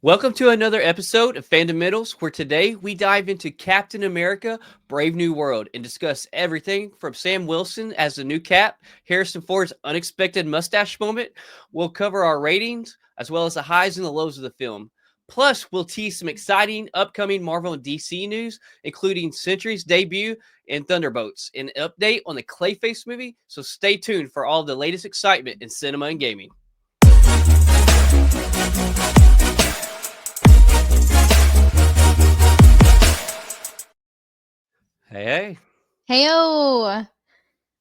Welcome to another episode of Fundamentals, where today we dive into Captain America Brave New World and discuss everything from Sam Wilson as the new Cap, Harrison Ford's unexpected mustache moment. We'll cover our ratings as well as the highs and the lows of the film. Plus, we'll tease some exciting upcoming Marvel and DC news, including Sentry's debut and Thunderbolts, an update on the Clayface movie. So stay tuned for all the latest excitement in cinema and gaming. Hey, hey. Heyo! So,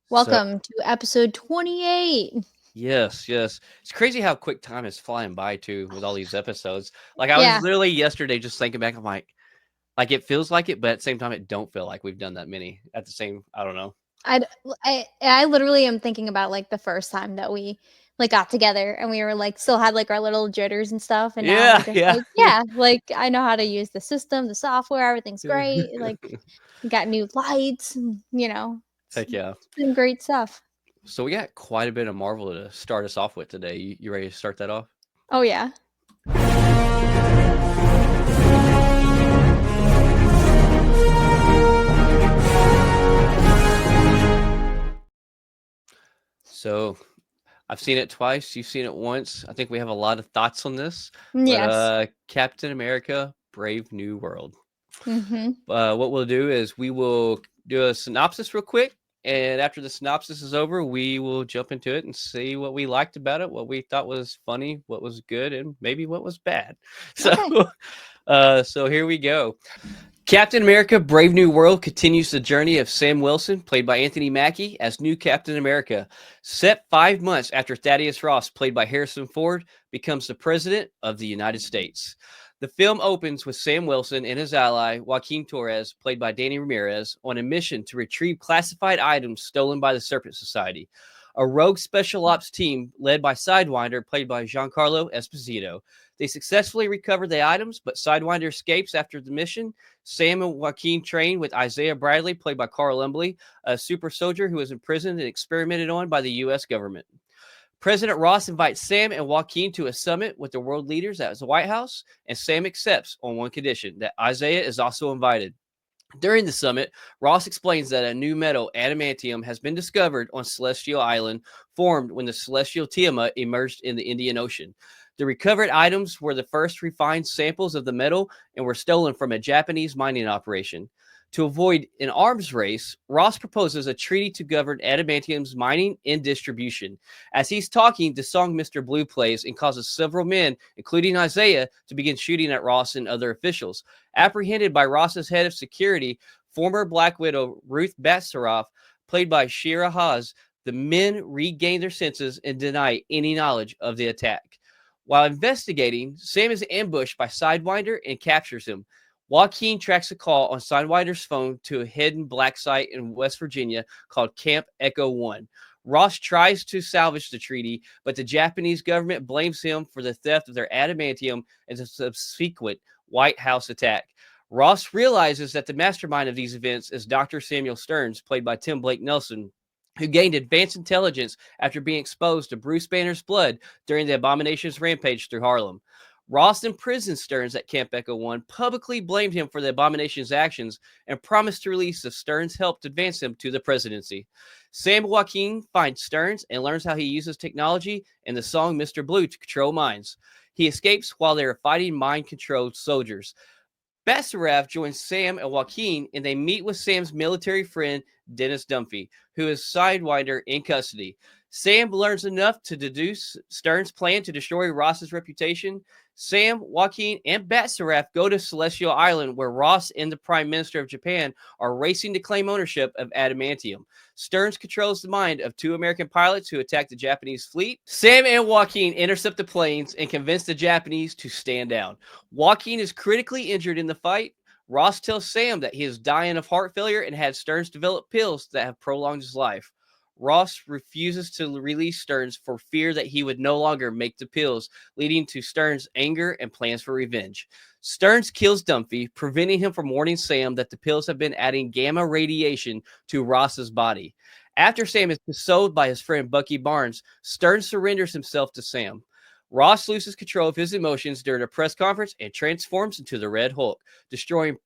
Welcome to episode 28. yes. It's crazy how quick time is flying by too with all these episodes. Like I was Yeah, literally yesterday just thinking back, I'm like it feels like it, but at the same time it don't feel like we've done that many at the same, I don't know. I literally am thinking about like the first time that we like got together and we were like still had like our little jitters and stuff, and now we're Yeah, just yeah. like, yeah, like I know how to use the system, the software, everything's great. Like we got new lights, and, it's Heck yeah. been great stuff. So we got quite a bit of Marvel to start us off with today. You ready to start that off? Oh yeah. So I've seen it twice. You've seen it once. I think we have a lot of thoughts on this. But Yes. Captain America, Brave New World. Mm-hmm. What we'll do is we will do a synopsis real quick, and after the synopsis is over, we will jump into it and see what we liked about it, what we thought was funny, what was good, and maybe what was bad. So, Okay. so here we go. Captain America: Brave New World continues the journey of Sam Wilson, played by Anthony Mackie, as new Captain America. Set 5 months after Thaddeus Ross, played by Harrison Ford, becomes the President of the United States. The film opens with Sam Wilson and his ally, Joaquin Torres, played by Danny Ramirez, on a mission to retrieve classified items stolen by the Serpent Society. A rogue special ops team led by Sidewinder, played by Giancarlo Esposito. They successfully recover the items, but Sidewinder escapes after the mission. Sam and Joaquin train with Isaiah Bradley, played by Carl Lumbly, a super soldier who was imprisoned and experimented on by the U.S. government. President Ross invites Sam and Joaquin to a summit with the world leaders at the White House, and Sam accepts on one condition: that Isaiah is also invited. During the summit, Ross explains that a new metal, adamantium, has been discovered on Celestial Island, formed when the celestial Tiamat emerged in the Indian Ocean. The recovered items were the first refined samples of the metal and were stolen from a Japanese mining operation. To avoid an arms race, Ross proposes a treaty to govern adamantium's mining and distribution. As he's talking, the song Mr. Blue plays and causes several men, including Isaiah, to begin shooting at Ross and other officials. Apprehended by Ross's head of security, former Black Widow Ruth Batsaroff, played by Shira Haas, the men regain their senses and deny any knowledge of the attack. While investigating, Sam is ambushed by Sidewinder and captures him. Joaquin tracks a call on Sidewinder's phone to a hidden black site in West Virginia called Camp Echo 1. Ross tries to salvage the treaty, but the Japanese government blames him for the theft of their adamantium and the subsequent White House attack. Ross realizes that the mastermind of these events is Dr. Samuel Stearns, played by Tim Blake Nelson, who gained advanced intelligence after being exposed to Bruce Banner's blood during the Abomination's rampage through Harlem. Ross imprisoned Stearns at Camp Echo 1, publicly blamed him for the Abomination's actions, and promised to release if Stearns helped advance him to the presidency. Sam Joaquin finds Stearns and learns how he uses technology and the song Mr. Blue to control minds. He escapes while they are fighting mind-controlled soldiers. Bassaraf joins Sam and Joaquin, and they meet with Sam's military friend, Dennis Dunphy, who is Sidewinder in custody. Sam learns enough to deduce Stern's plan to destroy Ross's reputation. Sam, Joaquin, and Batsaraf go to Celestial Island, where Ross and the Prime Minister of Japan are racing to claim ownership of adamantium. Stearns controls the mind of two American pilots who attack the Japanese fleet. Sam and Joaquin intercept the planes and convince the Japanese to stand down. Joaquin is critically injured in the fight. Ross tells Sam that he is dying of heart failure and had Stearns develop pills that have prolonged his life. Ross refuses to release Stearns for fear that he would no longer make the pills, leading to Stearns' anger and plans for revenge. Stearns kills Dunphy, preventing him from warning Sam that the pills have been adding gamma radiation to Ross's body. After Sam is consoled by his friend Bucky Barnes, Stearns surrenders himself to Sam. Ross loses control of his emotions during a press conference and transforms into the Red Hulk, destroying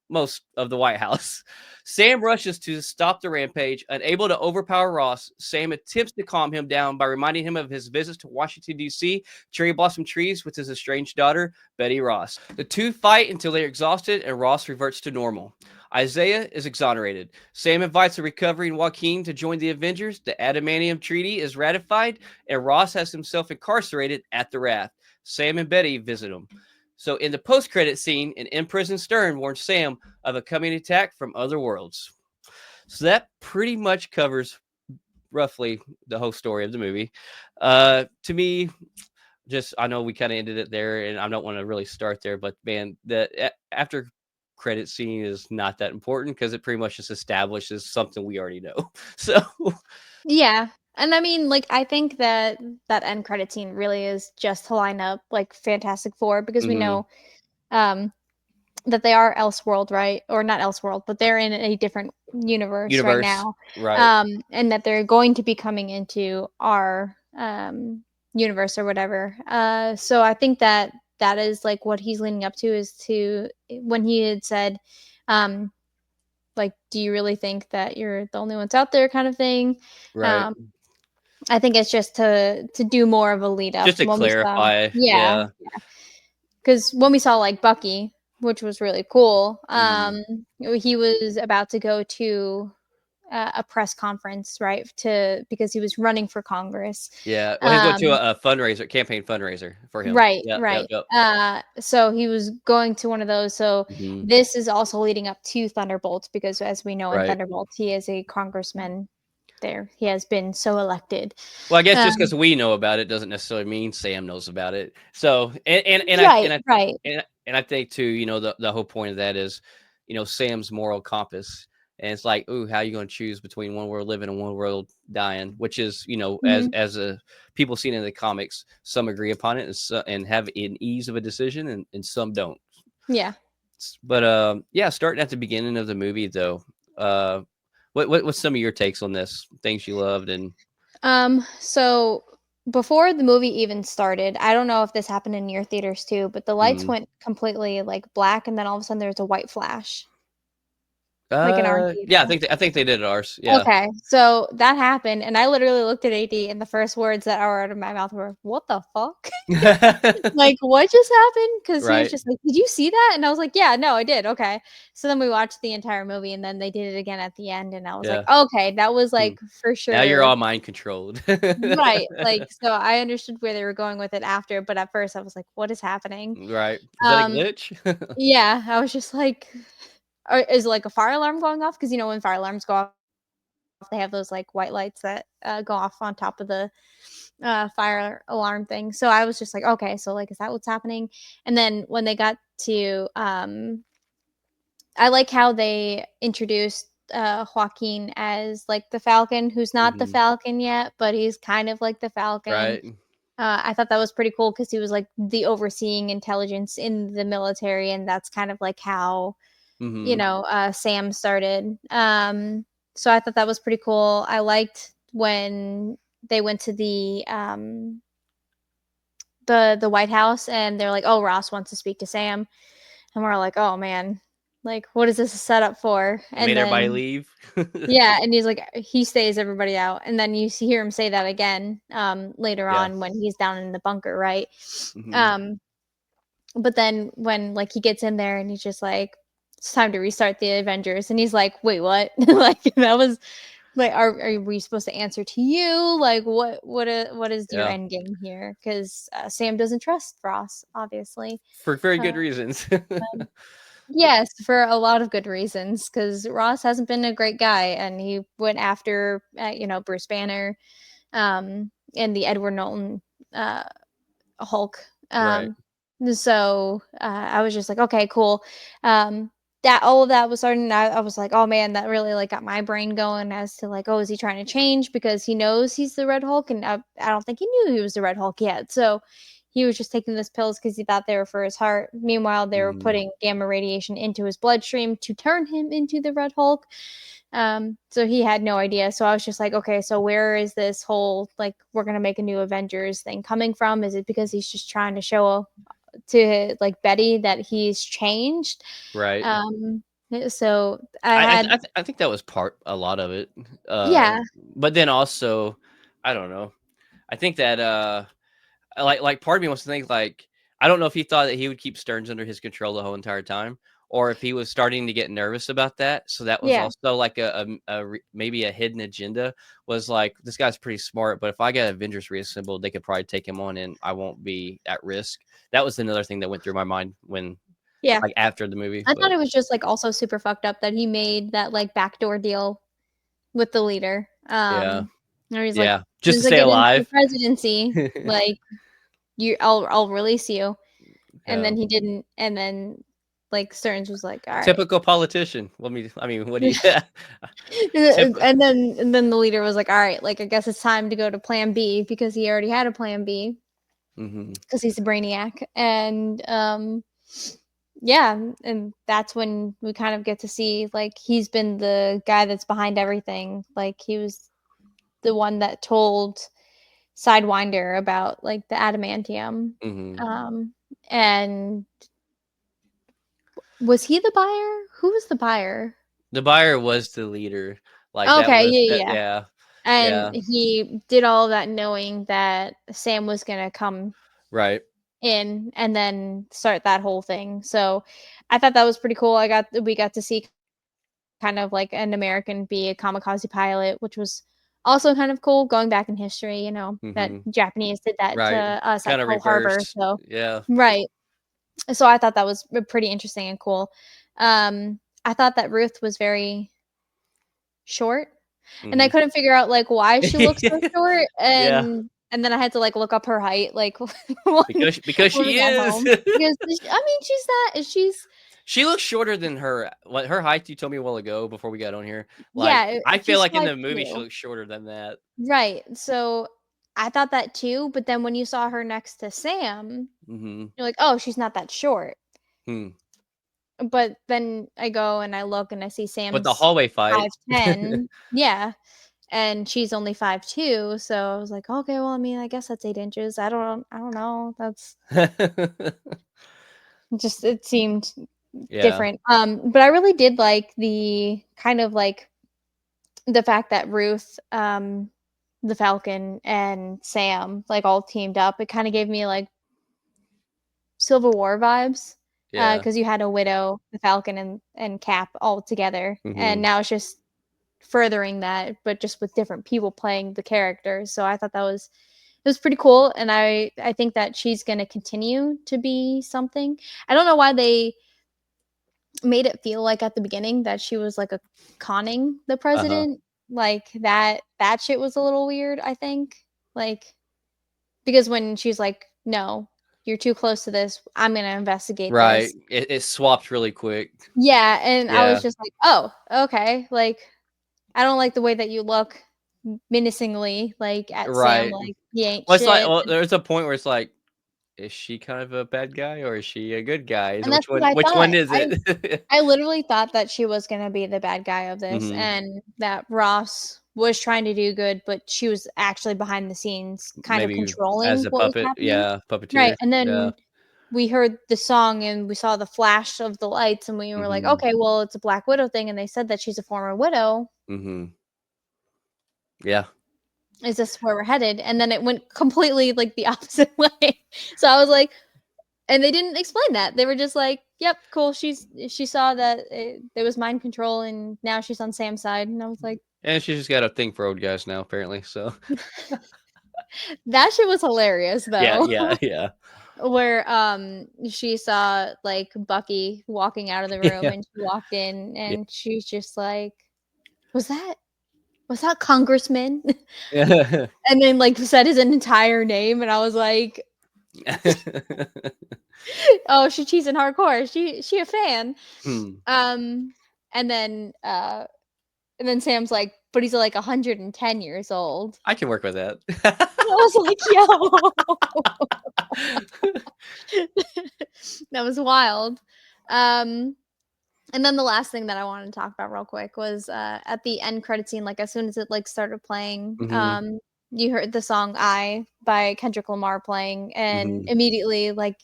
most of the White House. Sam rushes to stop the rampage. Unable to overpower Ross, Sam attempts to calm him down by reminding him of his visits to Washington, D.C., cherry blossom trees with his estranged daughter, Betty Ross. The two fight until they're exhausted and Ross reverts to normal. Isaiah is exonerated. Sam invites a recovering Joaquin to join the Avengers. The Adamantium Treaty is ratified, and Ross has himself incarcerated at the Raft. Sam and Betty visit him. So in the post-credit scene, an imprisoned Stern warns Sam of a coming attack from other worlds. So that pretty much covers roughly the whole story of the movie. To me, I know we kind of ended it there, and I don't want to really start there, but man, the after credit scene is not that important because it pretty much just establishes something we already know. So Yeah. And I mean, like, I think that that end credit scene really is just to line up like Fantastic Four because we know um that they are Elseworld, right? Or not Elseworld, but they're in a different universe right now. right? And that they're going to be coming into our universe or whatever. So I think that that is like what he's leaning up to is to when he had said, um, like, do you really think that you're the only ones out there kind of thing? Right. Um, I think it's just to do more of a lead up Just to when we saw, clarify, yeah, yeah. because when we saw like Bucky, which was really cool, Mhm. he was about to go to a press conference, right? Because he was running for Congress. Yeah. Well, he's going to Um, a fundraiser, campaign fundraiser for him. right, Yep, yep, right. yep. So he was going to one of those. So Mhm. this is also leading up to Thunderbolts because, as we know in Right. Thunderbolts, he is a congressman. There, he has been so elected. Well, I guess just because Um, we know about it doesn't necessarily mean Sam knows about it. So, right, right. and I think too, the whole point of that is, Sam's moral compass, and it's like, ooh, how are you going to choose between one world living and one world dying? Which is, Mhm. as a people seen in the comics, some agree upon it and have an ease of a decision, and some don't. Yeah. But yeah, starting at the beginning of the movie though, uh, what's some of your takes on this? Things you loved and So before the movie even started, I don't know if this happened in your theaters too, but the lights mm, went completely like black and then all of a sudden there was a white flash, like in our yeah, theater. I think they did ours. Yeah. Okay, so that happened, and I literally looked at AD, and the first words that were out of my mouth were, "What the fuck?" Like, what just happened? Because he was Right. just like, "Did you see that?" And I was like, "Yeah, no, I did." Okay, so then we watched the entire movie, and then they did it again at the end, and I was like, Yeah. "Okay, that was Hmm. like for Now you're sure." all mind controlled. Right, like, so I understood where they were going with it after, but at first I was like, "What is happening?" Right. Is that a Um, glitch? yeah, I was just like, is, like, a fire alarm going off? Because you know, when fire alarms go off, they have those, like, white lights that, go off on top of the, fire alarm thing, so I was just like, "Okay, so, like, is that what's happening?" And then when they got to, I like how they introduced, Joaquin as, like, the Falcon, who's not the Hmm. Falcon yet, but he's kind of like the Falcon. Right. I thought that was pretty cool because he was, like, the overseeing intelligence in the military, and that's kind of, like, how, Hmm. Sam started. So I thought that was pretty cool. I liked when they went to the White House, and they're like, "Oh, Ross wants to speak to Sam." And we're like, "Oh, man. Like, what is this a setup for?" And And made everybody then leave. yeah, and he's like he stays everybody out, and then hear him say that again, later Yeah. on when he's down in the bunker, right? Hmm. Um, but then when, like, he gets in there and he's just like, "It's time to restart the Avengers," and he's like, "Wait, what?" Like, that was like, "Are we supposed to answer to you? Like, what is your Yeah. end game here?" 'Cause, Sam doesn't trust Ross, obviously. For very Uh, good reasons. yes, for a lot of good reasons, because Ross hasn't been a great guy, and he went after, Bruce Banner, and the Edward Norton, uh, Hulk. Right. So I was just like, okay, cool. Um, that all of that was starting. I was like, oh man, that really like got my brain going as to like, oh, is he trying to change because he knows he's the Red Hulk, and I don't think he knew he was the Red Hulk yet. So he was just taking those pills because he thought they were for his heart. Meanwhile, they were putting gamma radiation into his bloodstream to turn him into the Red Hulk. So he had no idea. So I was just like, okay, so where is this whole, like, we're going to make a new Avengers thing coming from? Is it because he's just trying to show to, like, Betty that he's changed? Right. So I think that was a lot of it. yeah, But then also, I don't know. I think that like part of me wants to think, like, I don't know if he thought that he would keep Stearns under his control the whole entire time, or if he was starting to get nervous about that. So that was yeah. also like maybe a hidden agenda, was like, this guy's pretty smart, but if I get Avengers reassembled, they could probably take him on and I won't be at risk. That was another thing that went through my mind when, Yeah. like, after the movie. I thought it was just, like, also super fucked up that he made that, like, backdoor deal with the leader. Yeah. Where he's like, Yeah. as Just soon to as I stay get into the alive. presidency, like, I'll release you. And Yeah. then he didn't. And then, like, Stearns was like, all right. Typical politician. What do you And then the leader was like, all right, like, I guess it's time to go to plan B, because he already had a plan B. Because he's a brainiac. And yeah, and that's when we kind of get to see, like, he's been the guy that's behind everything. Like, he was the one that told Sidewinder about, like, the adamantium. And was he the buyer? Who was the buyer? The buyer was the leader. Like, that Okay, was yeah. yeah. And Yeah. he did all of that knowing that Sam was gonna come Right. in and then start that whole thing. So I thought that was pretty cool. We got to see kind of like an American be a kamikaze pilot, which was also kind of cool, going back in history, that Japanese did that to Right. us at Kind of Pearl Harbor. reverse. So Yeah. right. So I thought that was pretty interesting and cool. I thought that Ruth was very short, and I couldn't figure out, like, why she looks so short, Yeah. and then I had to, like, look up her height, like, when Because when we she got is. home, because I mean, she's She looks shorter than her height you told me a while ago before we got on here. Like, yeah, I feel she's like in the movie she 5'2". looks shorter than that. Right, so I thought that too, but then when you saw her next to Sam, you're like, "Oh, she's not that short." Hmm. But then I go and I look and I see But the Sam's hallway fight. 5'10". Yeah, and she's only 5'2", so I was like, "Okay, well, I mean, I guess that's 8 inches." I don't know. That's just, it seemed Yeah. different. But I really did like the kind of, like, the fact that Ruth, the Falcon, and Sam, like, all teamed up. It kinda gave me, like, Civil War vibes, Yeah. because you had a Widow, the Falcon, and Cap all together, and Mhm. now it's just furthering that, but just with different people playing the characters. So I thought that was, it was pretty cool, and I think that she's gonna continue to be something. I don't know why they made it feel like at the beginning that she was, like, a conning the Uh-huh. president. Like, that shit was a little weird, I think. Like, because when she's like, "No, you're too close to this. I'm gonna investigate Right. this." It swapped really quick. Yeah, and I was Yeah. just like, "Oh, okay." Like, I don't like the way that you look menacingly, like, at Sam, Right. like, he ain't Well, it's like, shit. there's a point where it's like, is she kind of a bad guy or is she a good guy? Is And it that's what I which thought. one is I it? I literally thought that she was gonna be the bad guy of this, Mhm. and that Ross was trying to do good, but she was actually behind the scenes kind of Maybe as controlling a what was puppet. happening. Yeah, Right, puppeteer. and Yeah. then we heard the song and we saw the flash of the lights and we were like, Mhm. "Okay, well, it's a Black Widow thing," and they said that she's a former widow. Mhm. Yeah. Is this where we're headed? And then it went completely, like, the opposite way. So I was like, and they didn't explain that. They were just like, "Yep, cool. She saw that there was mind control, and now she's on Sam's side." And I was like, And she's just got a thing for old guys now, apparently. So that shit was hilarious, yeah, though. yeah, yeah. Where she saw, like, Bucky walking out of the room, Yeah. and she walked in, Yeah. and she's just like, "Was that Congressman?" Yeah. And then, like, said his entire name, and I was like, "Oh, she cheesing hardcore. She a fan." Hmm. Um, and then Sam's like, "But he's, like, 110 years old." I can work with that. And I was like, "Yo." That was wild. Um, and then the last thing that I wanted to talk about real quick was at the end credit scene, like as soon as it like started playing, Hmm. you heard the song "I" by Kendrick Lamar playing, and Hmm. immediately like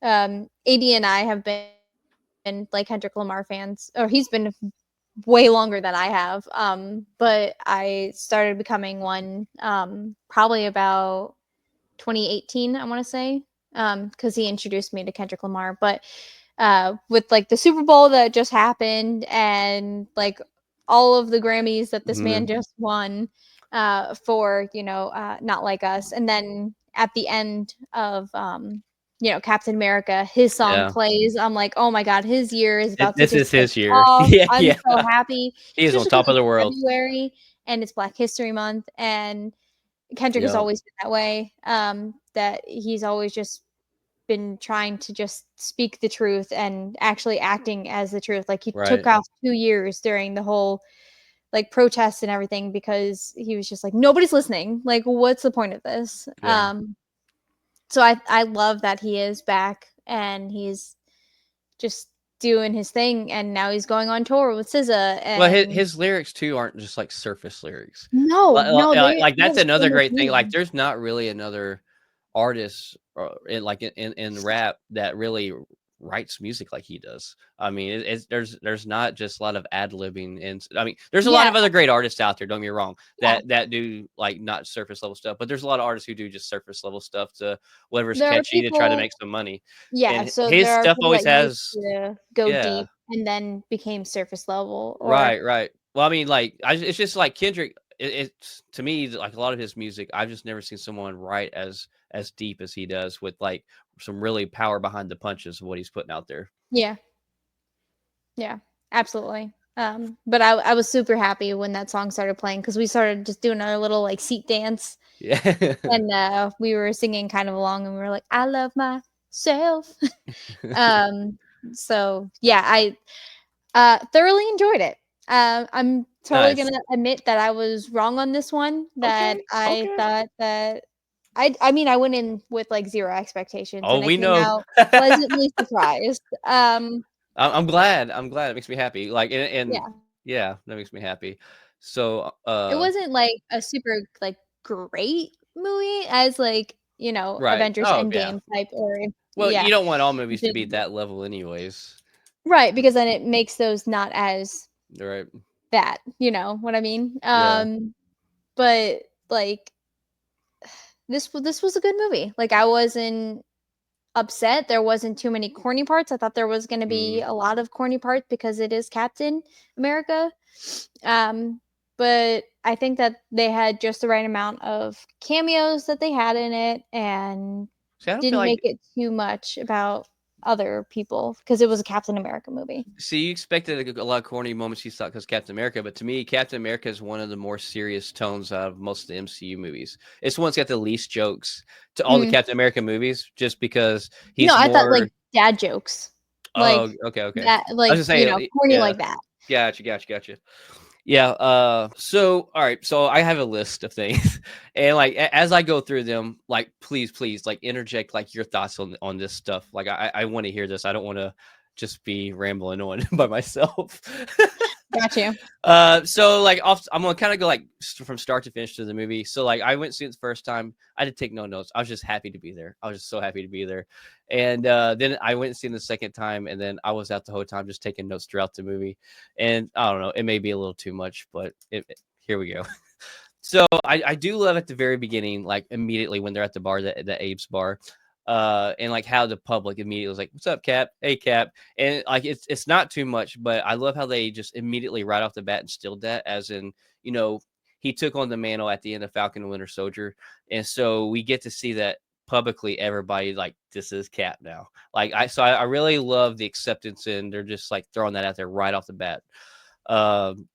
AD and I have been like Kendrick Lamar fans, or he's been way longer than I have. But I started becoming one probably about 2018, I want to say, because he introduced me to Kendrick Lamar. But with like the Super Bowl that just happened and like all of the Grammys that this Hmm. man just won for, Not Like Us. And then at the end of, Captain America, his song Yeah. plays. I'm like, oh my God, his year is about to This just is take his year. off. Yeah, I'm yeah. so happy, He is on especially because top of it's the world. February and it's Black History Month. And Kendrick has Yeah. always been that way, that he's always just been trying to just speak the truth and actually acting as the truth. Like he took Right. off 2 years during the whole like protests and everything because he was just like nobody's listening. Like what's the point of this? Yeah. So I love that he is back and he's just doing his thing and now he's going on tour with SZA Well, and his lyrics too aren't just like surface lyrics. no, no, Like they that's have so another much great thing. Like meaning. there's not really another artist in rap that really writes music like he does. I mean, there's not just a lot of ad libbing, and I mean, there's a lot Yeah, of other great artists out there. Don't get me wrong, yeah. that do like not surface level stuff, but there's a lot of artists who do just surface level stuff to whatever's There are catchy to try to people make some money. Yeah, And so his there are stuff people always that used has, to go yeah. deep and then became surface level or Right, right. Well, I mean, like, it's just like Kendrick. It's to me like a lot of his music. I've just never seen someone write as deep as he does with like some really power behind the punches of what he's putting out there. yeah, yeah, absolutely. But I was super happy when that song started playing because we started just doing our little like seat dance Yeah. and we were singing kind of along and we were like, I love myself. um, so yeah, I thoroughly enjoyed it. I'm totally Nice. gonna admit that I was wrong on this one. That Okay. I Okay. thought that I mean, I went in with like zero expectations, Oh, and I we came know. out pleasantly surprised. I'm glad. I'm glad. It makes me happy. Like, and Yeah, yeah, that makes me happy. So, it wasn't like a super like great movie as like right. Avengers Oh, yeah. Endgame type or Well, yeah, you don't want all movies to be at didn't- that level, anyways. right because then it makes those not as Right. bad. You know what I mean? Yeah. But like this was a good movie. Like I wasn't upset. There wasn't too many corny parts. I thought there was going to be Mm. a lot of corny parts because it is Captain America. Um, but I think that they had just the right amount of cameos that they had in it and See, I don't feel didn't make like. it too much about other people because it was a Captain America movie. See, you expected a lot of corny moments you thought because Captain America, but to me, Captain America is one of the more serious tones out of most of the MCU movies. It's the one that's got the least jokes to all the Mm. Captain America movies, just because No, he's I thought like more. dad jokes, Oh, like okay, okay. that, I was like just saying, corny yeah, like that. gotcha. Yeah. So, all right. So I have a list of things, and like as I go through them, like please, like interject like your thoughts on this stuff. Like I want to hear this. I don't want to just be rambling on by myself. Got you. So like I'm gonna kind of go like from start to finish to the movie. So like I went and see it the first time. I did take no notes. I was just happy to be there. I was just so happy to be there. And then I went and seen it the second time, and then I was out the whole time just taking notes throughout the movie. And I don't know, it may be a little too much, but here we go. So I do love at the very beginning, like immediately when they're at the bar, the Abe's bar, and like how the public immediately was like, "What's up, Cap? Hey, Cap," and like it's not too much, but I love how they just immediately right off the bat instilled that, as in he took on the mantle at the end of Falcon and Winter Soldier, and so we get to see that publicly. Everybody like this is Cap now. Like I really love the acceptance, and they're just like throwing that out there right off the bat. Um,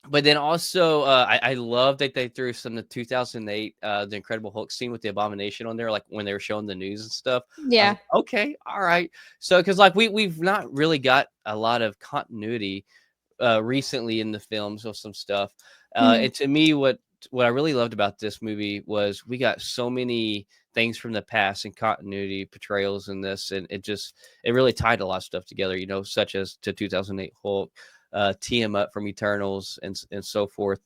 but then also, I love that they threw some of the 2008, the Incredible Hulk scene with the Abomination on there, like when they were showing the news and stuff. I was Yeah. like, okay, all right. So, because like we've not really got a lot of continuity recently in the films of some stuff, Mhm. and to me, what I really loved about this movie was we got so many things from the past and continuity portrayals in this, and it really tied a lot of stuff together, such as to 2008 Hulk, TM up from Eternals, and so forth.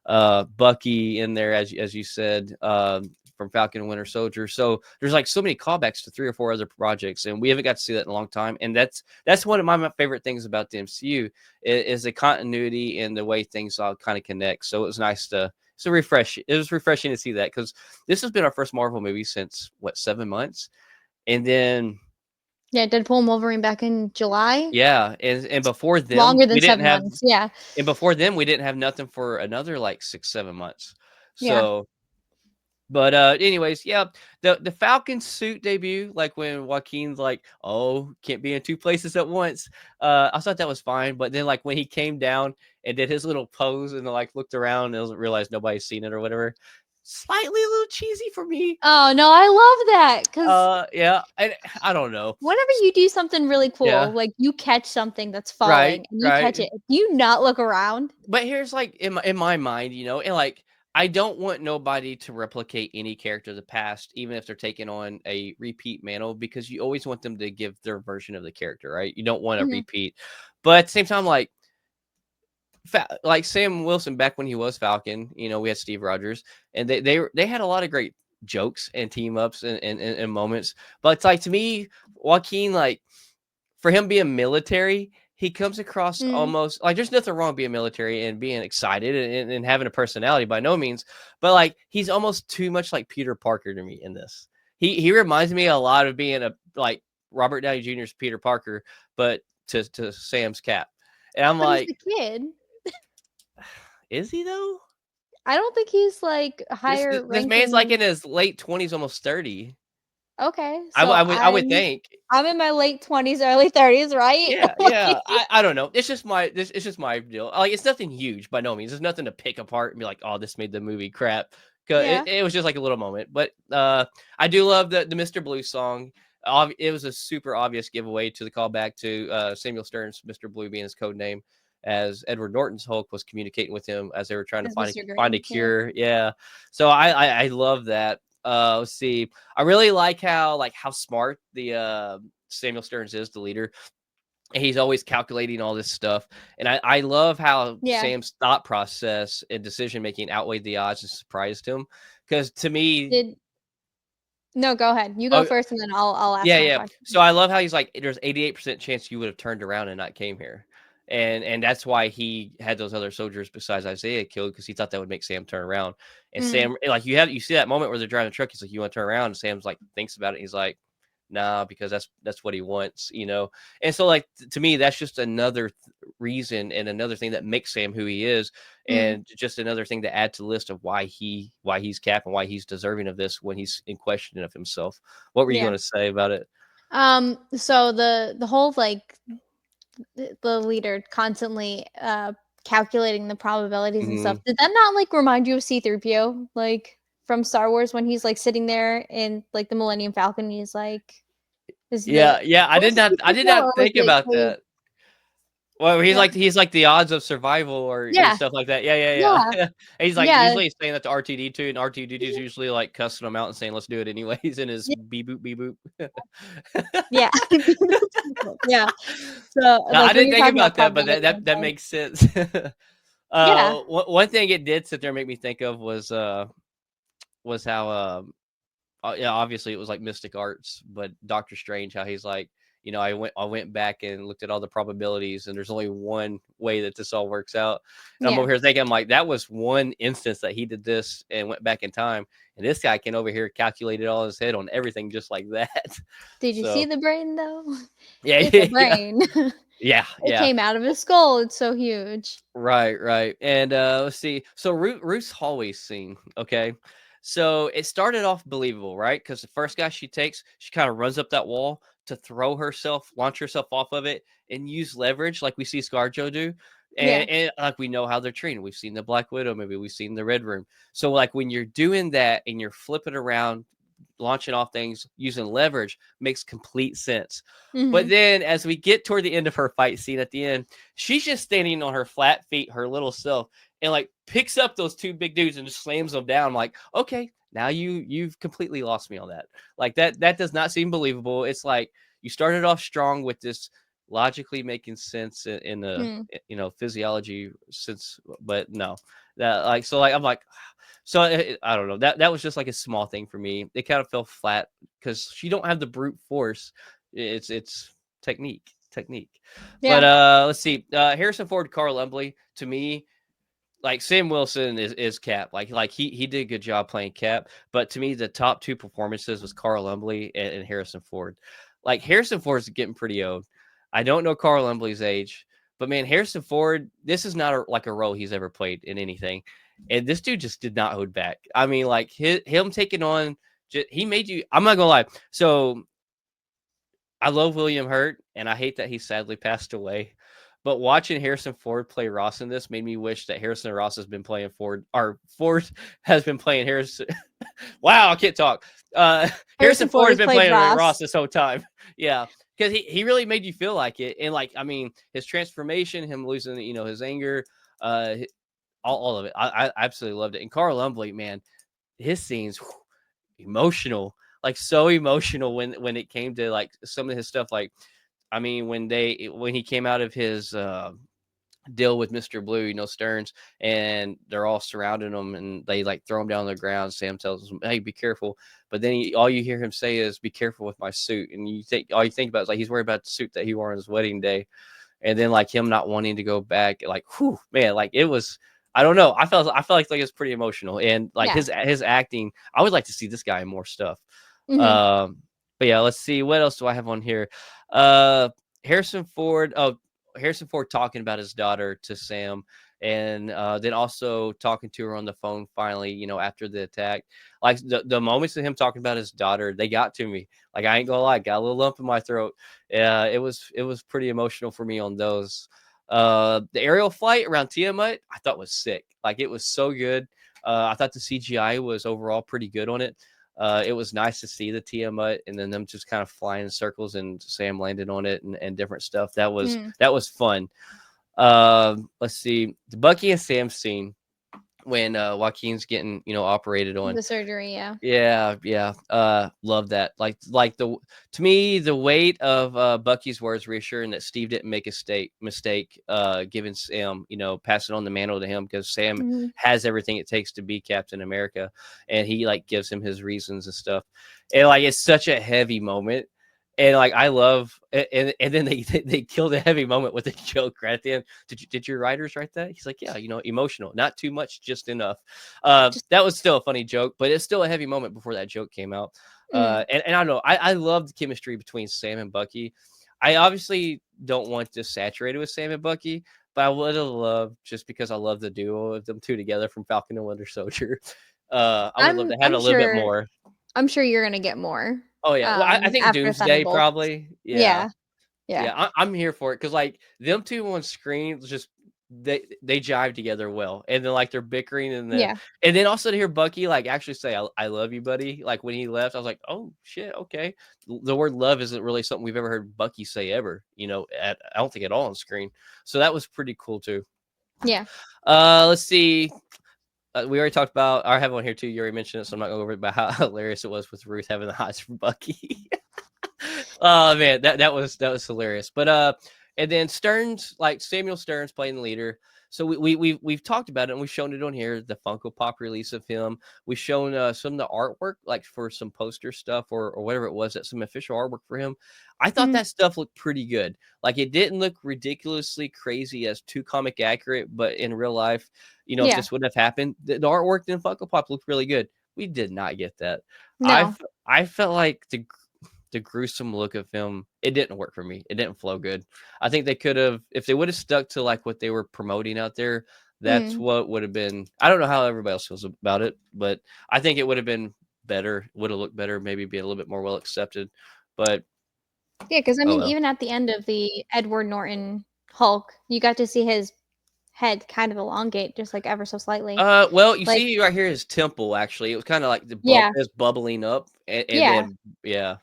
Bucky in there, as you said, from Falcon and Winter Soldier. So there's like so many callbacks to 3 or 4 other projects, and we haven't got to see that in a long time. And that's one of my favorite things about the MCU is the continuity and the way things all kind of connect. So it was nice to It was refreshing to see that, because this has been our first Marvel movie since 7 months, and then Yeah, Deadpool and Wolverine back in July. yeah, and before them Longer we than didn't 7 have, months. Yeah. and before then we didn't have nothing for another like 6-7 months. Yeah. So. But anyways, yeah, the Falcon suit debut, like when Joaquin's like, "Oh, can't be in 2 places at once." I thought that was fine, but then like when he came down and did his little pose and like looked around and realized nobody's seen it or whatever, slightly a little cheesy for me. Oh, no, I love that, 'cause Yeah, I don't know. whenever you do something really cool, Yeah, like you catch something that's right, falling and you catch right. it, do you not look around? But here's like in my mind, and like I don't want nobody to replicate any character of the past, even if they're taking on a repeat mantle, because you always want them to give their version of the character, right? You don't want to Mhm. repeat, but at the same time, like like Sam Wilson back when he was Falcon, we had Steve Rogers, and they had a lot of great jokes and team ups and moments. But it's like, to me, Joaquin, like, for him being military, he comes across Mm. almost like there's nothing wrong being military and being excited and having a personality, by no means. But like, he's almost too much like Peter Parker to me in this. He reminds me a lot of being a like Robert Downey Jr.'s Peter Parker, but to Sam's Cap. And I'm But he's like, a kid. is he though? I don't think he's, like, This higher this man's like ranking. in his late 20s, almost 30. Okay, I, w- so I would I would think. I'm in my late 20s, early 30s, right? Yeah, Like, yeah. I don't know. It's just my deal. Like, it's nothing huge by no means. There's nothing to pick apart and be like, "Oh, this made the movie crap." 'Cause yeah. it was just like a little moment. But I do love the Mr. Blue song. It was a super obvious giveaway to the callback to Samuel Stern's Mr. Blue being his code name, as Edward Norton's Hulk was communicating with him as they were trying to As find Mr. a Green, yeah. cure. Yeah. So I love that. Let's see. I really like how smart the Samuel Stearns is, the leader. And he's always calculating all this stuff. And I love how Yeah. Sam's thought process and decision making outweighed the odds and surprised him. Because to me, Did No, go ahead. You go oh, first, and then I'll ask yeah, my yeah. question. So I love how he's like, there's 88% chance you would have turned around and not came here. And that's why he had those other soldiers besides Isaiah killed, because he thought that would make Sam turn around. And Mm, Sam, like, you see that moment where they're driving the truck. He's like, "You want to turn around?" And Sam's like, thinks about it. He's like, "Nah," because that's what he wants. And so, like, to me, that's just another reason and another thing that makes Sam who he is, mm, and just another thing to add to the list of why he's Cap and why he's deserving of this when he's in question of himself. What were you yeah. going to say about it? So the whole, like, the leader constantly, calculating the probabilities and stuff, Mhm. did that not, like, remind you of C-3PO, like, from Star Wars when he's, like, sitting there in, like, the Millennium Falcon, and he's like, is the Yeah, yeah, I was did it not C-3PO or was think it about K that. Well, he's what? like the odds of survival or Yeah, stuff like that. Yeah, yeah, yeah, yeah. And he's like, yeah, usually he's saying that to RTD too, and RTD is usually like cussing him out and saying, "Let's do it anyways," in his yeah, beep boop beep boop. yeah. Yeah. So, No, I like, when didn't you're think talking about about that, but probability and that stuff. makes sense. Yeah. One thing it did sit there and make me think of was how yeah, obviously it was like Mystic Arts, but Doctor Strange, how he's like, I went back and looked at all the probabilities, and there's only one way that this all works out. And I'm Yeah. over here thinking, I'm like, that was one instance that he did this and went back in time, and this guy can over here calculate it all in his head on everything just like that. Did you see So the brain, though? yeah, It's a yeah, brain. yeah, It yeah. came out of his skull, it's so huge. Right, right. And let's see. So Ruth's hallway scene, okay. So it started off believable, right? Because the first guy she takes, she kind of runs up that wall to launch herself off of it, and use leverage like we see ScarJo do. Yeah. And like, we know how they're trained. We've seen the Black Widow movie, we've seen the Red Room. So like, when you're doing that and you're flipping around, launching off things using leverage, makes complete sense. But Mhm. then as we get toward the end of her fight scene at the end, she's just standing on her flat feet, her little self, and like picks up those two big dudes and just slams them down. I'm like, okay, Now you've completely lost me on that. Like that does not seem believable. It's like you started off strong with this logically making sense in the Mm. physiology sense, but no, that like so like I'm like so I don't know that was just like a small thing for me. It kind of fell flat because she don't have the brute force. It's technique. But Yeah. let's see. Harrison Ford, Carl Lumbly. To me, like Sam Wilson is Cap. Like he did a good job playing Cap. But to me, the top two performances was Carl Lumbly and Harrison Ford. Like Harrison Ford's getting pretty old. I don't know Carl Lumbly's age, but man, Harrison Ford, this is not like a role he's ever played in anything. And this dude just did not hold back. I mean, like him taking on, he made you. I'm not gonna lie. So I love William Hurt, and I hate that he sadly passed away. But watching Harrison Ford play Ross in this made me wish that Harrison Ross has been playing Ford, or Ford has been playing Harrison. Wow, I can't talk. Harrison Harrison Ford Ford has has been played playing Ross Ross. this whole time. Yeah, because he really made you feel like it, and like I mean, his transformation, him losing his anger, uh, all of it. I absolutely loved it. And Carl Lumbly, man, his scenes emotional, like so emotional when it came to like some of his stuff. Like, I mean, when he came out of his deal with Mr. Blue, Stearns, and they're all surrounding him and they like throw him down on the ground. Sam tells him, "Hey, be careful." But then all you hear him say is, "Be careful with my suit." And all you think about is like he's worried about the suit that he wore on his wedding day. And then like him not wanting to go back, like, whew, man, like it was. I don't know. I felt like it's pretty emotional, and like Yeah. his acting. I would like to see this guy in more stuff. Hmm. Um, but yeah, let's see what else do I have on here. Uh, Harrison Ford. Oh, Harrison Ford talking about his daughter to Sam, and then also talking to her on the phone. Finally, after the attack, like the moments of him talking about his daughter, they got to me. Like I ain't gonna lie, got a little lump in my throat. Yeah, it was pretty emotional for me on those. The aerial flight around Tiamat, I thought was sick. Like it was so good. I thought the CGI was overall pretty good on it. It was nice to see the Tiamat and then them just kind of flying in circles and Sam landed on it and different stuff. That was fun. Let's see the Bucky and Sam scene when Joaquin's getting operated on. The surgery. Yeah. Yeah, yeah. Love that. Like to me, the weight of Bucky's words reassuring that Steve didn't make a mistake giving Sam, passing on the mantle to him because Sam Hmm. has everything it takes to be Captain America, and he like gives him his reasons and stuff. And like it's such a heavy moment. And like I love, and then they kill the heavy moment with a joke right at the end. Did your writers write that? He's like, yeah, emotional, not too much, just enough. Just. That was still a funny joke, but it's still a heavy moment before that joke came out. Mm. And I don't know, I love the chemistry between Sam and Bucky. I obviously don't want this saturated with Sam and Bucky, but I would have loved just because I love the duo of them two together from Falcon and Winter Soldier. I would love I'm. to have I'm a little bit sure. more. I'm sure you're gonna get more. Oh yeah, well I think After Doomsday Thunderbolts. probably. Yeah, Yeah. Yeah. yeah, I'm here for it because like them two on screen just they jive together well, and then like they're bickering, Yeah. and then also to hear Bucky like actually say I love you, buddy. Like when he left, I was like, oh shit, okay. The word love isn't really something we've ever heard Bucky say ever. I don't think at all on screen. So that was pretty cool too. Yeah. Let's see. We already talked about. I have one here too. You already mentioned it, so I'm not going over it about how hilarious it was with Ruth having the highs for Bucky. Oh man, that was hilarious. But and then Stearns, like Samuel Stearns playing the leader. So we've talked about it and we've shown it on here, the Funko Pop release of him. We've shown some of the artwork, like for some poster stuff or whatever it was, that some official artwork for him. I thought Mhm. that stuff looked pretty good. Like it didn't look ridiculously crazy as too comic accurate, but in real life, if Yeah. this would have happened, the artwork in Funko Pop looked really good. We did not get that. I No. f- I felt like the gruesome look of him, it didn't work for me. It didn't flow good. I think they could have, if they would have stuck to like what they were promoting out there, that's Mm. what would have been. I don't know how everybody else feels about it, but I think it would have been better, would have looked better, maybe be a little bit more well accepted. But Yeah, because I oh mean, well. even at the end of the Edward Norton Hulk, you got to see his head kind of elongate just like ever so slightly. Well, you Like, see right here his temple actually. It was kind of like the yeah, is bubbling up, and yeah, then yeah.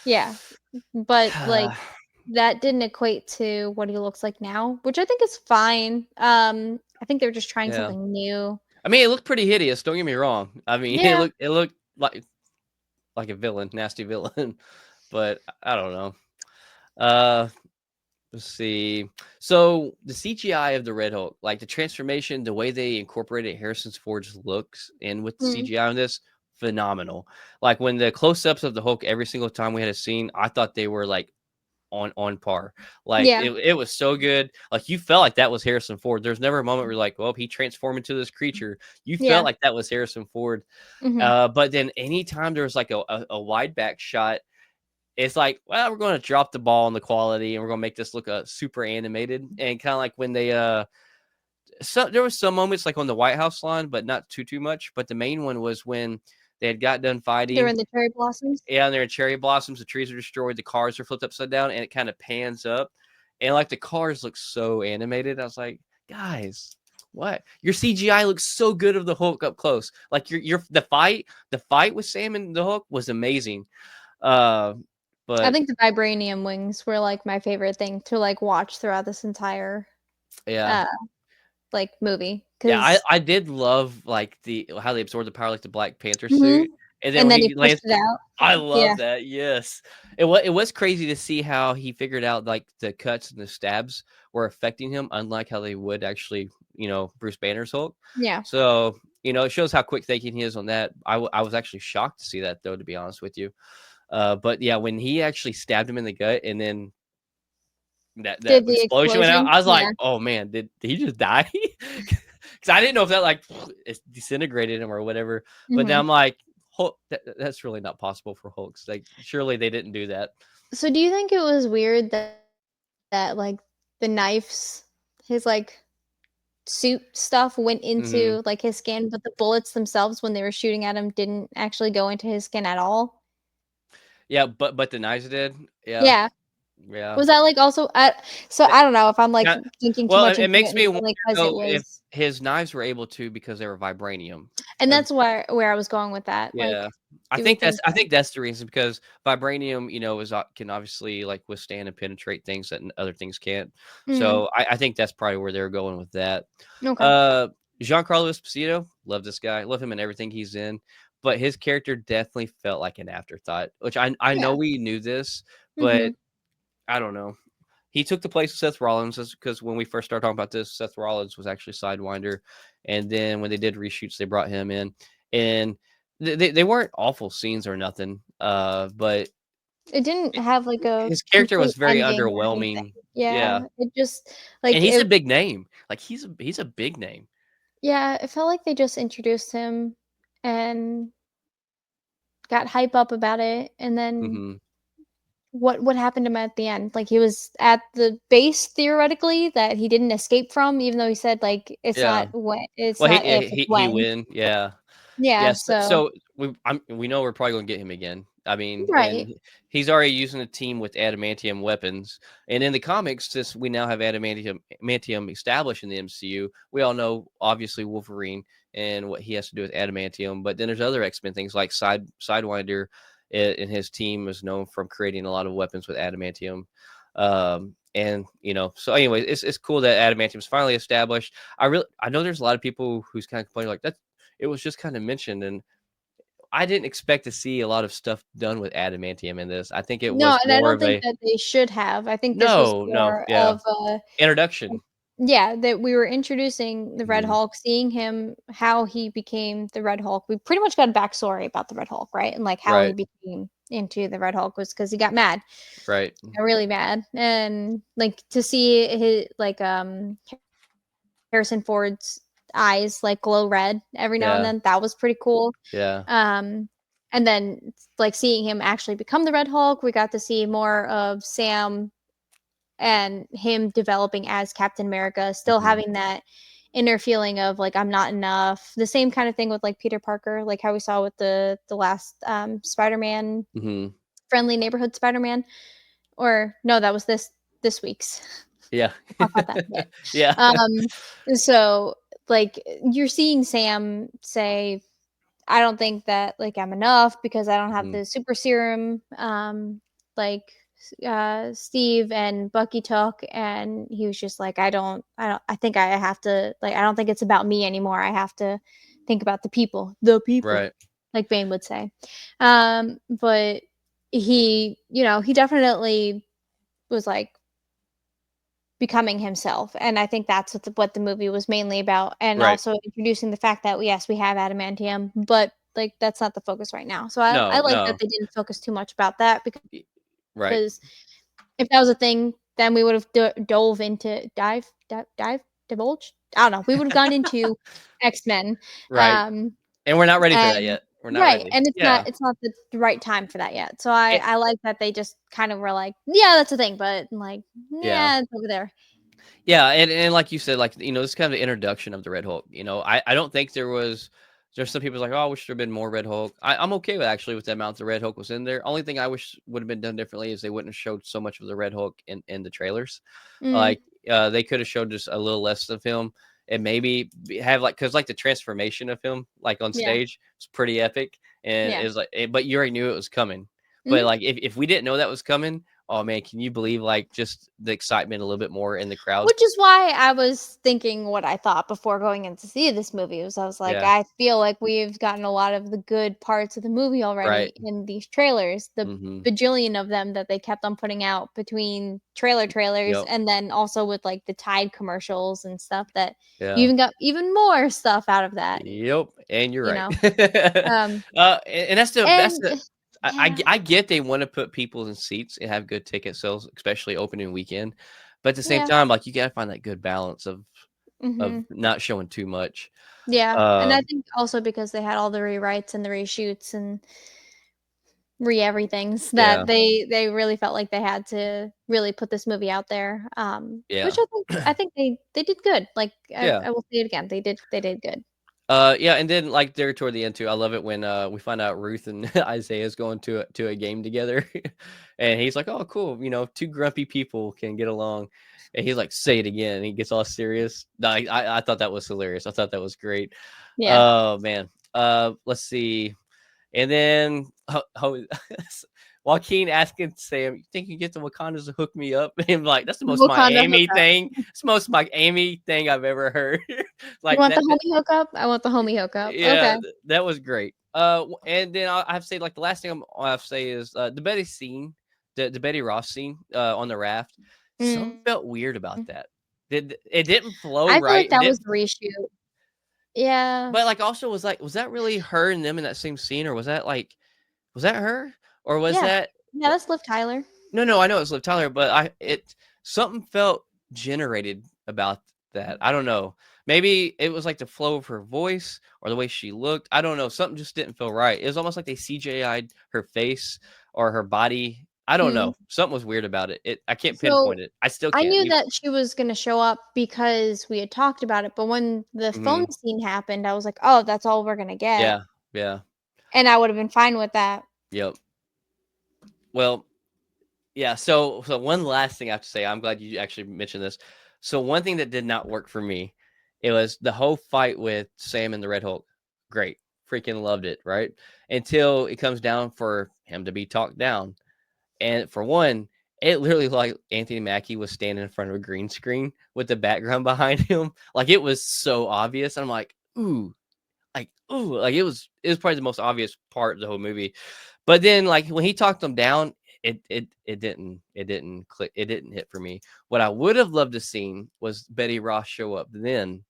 yeah. But like that didn't equate to what he looks like now, which I think is fine. I think they're just trying Yeah. something new. I mean, it looked pretty hideous. Don't get me wrong. I mean, Yeah. it looked like a villain, nasty villain. But I don't know. Uh, let's see. So the CGI of the Red Hulk, like the transformation, the way they incorporated Harrison Ford's looks in with the Mm. CGI on this, phenomenal. Like when the close-ups of the Hulk every single time we had a scene, I thought they were like on par. Like Yeah. it was so good. Like you felt like that was Harrison Ford. There's never a moment where you're like, well, he transformed into this creature. You felt Yeah. like that was Harrison Ford. Hmm. But then anytime there was like a wide back shot, it's like, well, we're going to drop the ball on the quality and we're going to make this look super animated. And kind of like when they so there was some moments like on the White House lawn, but not too much. But the main one was when they had got done They're fighting. in the cherry blossoms. Yeah, and there are cherry blossoms. The trees are destroyed. The cars are flipped upside down, and it kind of pans up, and like the cars look so animated. I was like, guys, what? Your CGI looks so good of the Hulk up close. Like your the fight with Sam and the Hulk was amazing. Uh, I but think the vibranium wings were like my favorite thing to like watch throughout this entire yeah, uh like movie yeah, because I did love like the how they absorbed the power like the Black Panther and suit, and then when then he he pushed lands, it out. I Yeah. love that. Yes, it was crazy to see how he figured out like the cuts and the stabs were affecting him, unlike how they would actually, Bruce Banner's Hulk. Yeah. So it shows how quick thinking he is on that. I was actually shocked to see that though, to be honest with you. But yeah, when he actually stabbed him in the gut, and then that Did the explosion went out, explosion? I was like, Yeah. "Oh man, did he just die?" Because I didn't know if that like it disintegrated him or whatever. But now Mhm. I'm like, Hulk, that's really not possible for Hulks. Like, surely they didn't do that. So do you think it was weird that like the knives, his like suit stuff went Hmm. into like his skin, but the bullets themselves when they were shooting at him didn't actually go into his skin at all? Yeah, but the knives did. Yeah, Yeah. yeah. Was that like also so That- I don't know if I'm like that- thinking too well, much it into makes it me and wonder like because it though if was his knives were able to because they were vibranium. and Uh, that's where I was going with that. Yeah. Like, do we think I think that's the reason because vibranium, is can obviously like withstand and penetrate things that other things can't. mm, So I think that's probably where they're going with that. okay. Uh, Giancarlo Esposito, love this guy, love him in everything he's in, but his character definitely felt like an afterthought. Which I Yeah. know we knew this, but Mhm. I don't know. He took the place of Seth Rollins because when we first started talking about this, Seth Rollins was actually Sidewinder, and then when they did reshoots, they brought him in, and they weren't awful scenes or nothing, but It didn't have like a his character complete was very ending or anything. underwhelming. Yeah, Yeah, it just and like he's a it big name. Like he's a big name. yeah, it felt like they just introduced him and got hype up about it, and then Hmm. what happened to him at the end? Like, he was at the base theoretically that he didn't escape from, even though he said, like, Yeah. it's Well, not if, it's he when. win. Yeah. Yeah, Yes, so so we know we're probably gonna get him again. I mean, right. and he's already using a team with adamantium weapons. And in the comics, since we now have adamantium established in the MCU, we all know obviously Wolverine and what he has to do with adamantium. But then there's other X-Men things like Sidewinder and his team is known from creating a lot of weapons with adamantium. And so anyway, it's cool that adamantium is finally established. I know there's a lot of people who's kind of complaining like that it was just kind of mentioned, and I didn't expect to see a lot of stuff done with adamantium in this. I think it No, was and I more don't of think a that they should have. I think this was no, more yeah, of introduction. yeah, that we were introducing the Red Mhm. Hulk, seeing him, how he became the Red Hulk. We pretty much got a backstory about the Red Hulk, right? And like how he Right, became into the Red Hulk was because he got mad, right, got really mad, and like to see his like Harrison Ford's eyes like glow red every now and yeah, then. That was pretty cool. yeah, Um, and then like seeing him actually become the Red Hulk, we got to see more of Sam and him developing as Captain America, still mhm, having that inner feeling of like I'm not enough. The same kind of thing with like Peter Parker, like how we saw with the last Spider-Man, mhm, Friendly Neighborhood Spider-Man, or no, that was this week's. yeah, We'll talk about that in a bit. yeah, So like you're seeing Sam say, I don't think that like I'm enough because I don't have mhm, the super serum. Like Steve and Bucky took, and he was just like, I think I have to, like, I don't think it's about me anymore. I have to think about the people, Right. like Bane would say. But he definitely was like becoming himself, and I think that's what the movie was mainly about, and Right. also introducing the fact that yes, we have adamantium, but like that's not the focus right now. So I No, like that no. they didn't focus too much about that, y- Right. because if that was a thing, then we would have dove into divulge. I don't know. We would have gone into X-Men. Right. Um, And we're not ready for that and yet. We're not right, ready. and Yeah. it's not the right time for that yet. So I And, I like that they just kind of were like, yeah, that's a thing, but like, yeah. yeah, it's over there. Yeah, and like you said, like, this is kind of the introduction of the Red Hulk. I don't think there's some people like, oh, I wish there'd been more Red Hulk. I'm okay with actually with the amount the Red Hulk was in there. Only thing I wish would have been done differently is they wouldn't have showed so much of the Red Hulk in the trailers. Mm, Like, they could have showed just a little less of him and maybe have like, because like the transformation of him like on yeah, stage was pretty epic, and yeah. is like, but you already knew it was coming. But Mhm. like if we didn't know that was coming, oh man, can you believe like just the excitement a little bit more in the crowd? Which is why I was thinking what I thought before going in to see this movie. I was like, Yeah, I feel like we've gotten a lot of the good parts of the movie right. already in these trailers, the Mhm. bajillion of them that they kept on putting out between trailers, Yep. and then also with like the Tide commercials and stuff, that you Yeah. even got even more stuff out of that, Yep, and you're you right. know. Um And that's the and I yeah. I get they wanna put people in seats and have good ticket sales, especially opening weekend, but at the same Yeah. time, like, you gotta find that good balance of Mhm. not showing too much. Yeah, and I Um, think also because they had all the rewrites and the reshoots and everything's, yeah, that they really felt like they had to really put this movie out there, which yeah, I think they did good. Like, yeah. I will say it again, they did good. Yeah, and then, like, there toward the end too, I love it when, we find out Ruth and Isaiah's going to a game together, and he's like, "Oh, cool, 2 grumpy people can get along," and he's like, "Say it again," and he gets all serious. No, I thought that was hilarious. I thought that was great. Yeah. Oh, man. Let's see. And then Joaquin asking Sam, "You think you get the Wakandas to hook me up?" And like, that's the most Wakanda Miami hookup. thing. It's the most Miami thing I've ever heard. You Like want the that. homie hookup? I want the homie hookup. Yeah, Okay. that was great. And then I have to say, like, the last thing I have to say is the Betty scene, the Betty Ross scene on the raft. Something Mm. felt weird about that. It didn't flow I feel right. like It that was didn't. a reshoot. Yeah. But like, also was that really her and them in that same scene, or was that her, or was Yeah. that? Yeah, that's Liv Tyler. No, no, I know it's Liv Tyler, but something felt generated about that. I don't know. Maybe it was like the flow of her voice or the way she looked. I don't know. Something just didn't feel right. It was almost like they CGI'd her face or her body. I don't Hmm. know. Something was weird about it. I can't So pinpoint it. I still I can't. knew that she was gonna show up because we had talked about it, but when the phone Mhm. scene happened, I was like, "Oh, that's all we're gonna get," Yeah. Yeah. and I would have been fine with that. Yep. Well, yeah, so one last thing I have to say, I'm glad you actually mentioned this. So one thing that did not work for me, it was the whole fight with Sam and the Red Hulk. Great. Freaking loved it, right? Until it comes down for him to be talked down. And for one, it literally like Anthony Mackie was standing in front of a green screen with the background behind him. Like it was so obvious. I'm like, ooh, like it was probably the most obvious part of the whole movie. But then like when he talked them down, it didn't click, it didn't hit for me. What I would have loved to seen was Betty Ross show up then.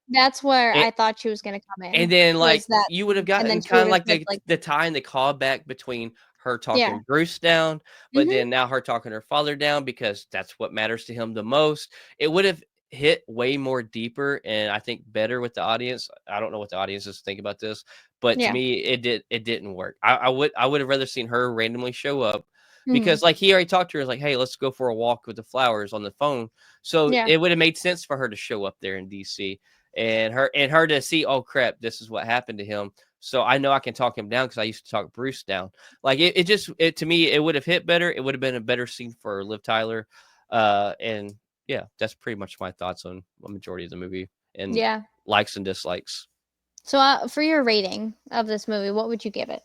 That's where And, I thought she was gonna come and in, then like was that you would have scene, and then gotten she kind of would have like said, the like, the tie and the callback between her yeah. talking Bruce down, but Mhm. then now her talking her father down because that's what matters to him the most. It would have hit way more deeper and I think better with the audience. I don't know what the audiences think about this, but to Yeah. me, it didn't work. I would have rather seen her randomly show up Mhm. because like he already talked to her like, hey, let's go for a walk with the flowers on the phone. So Yeah. it would have made sense for her to show up there in DC and her to see, oh crap, this is what happened to him. So I know I can talk him down because I used to talk Bruce down. Like it to me, it would have hit better. It would have been a better scene for Liv Tyler. And yeah, that's pretty much my thoughts on a majority of the movie and Yeah. likes and dislikes. So, for your rating of this movie, what would you give it?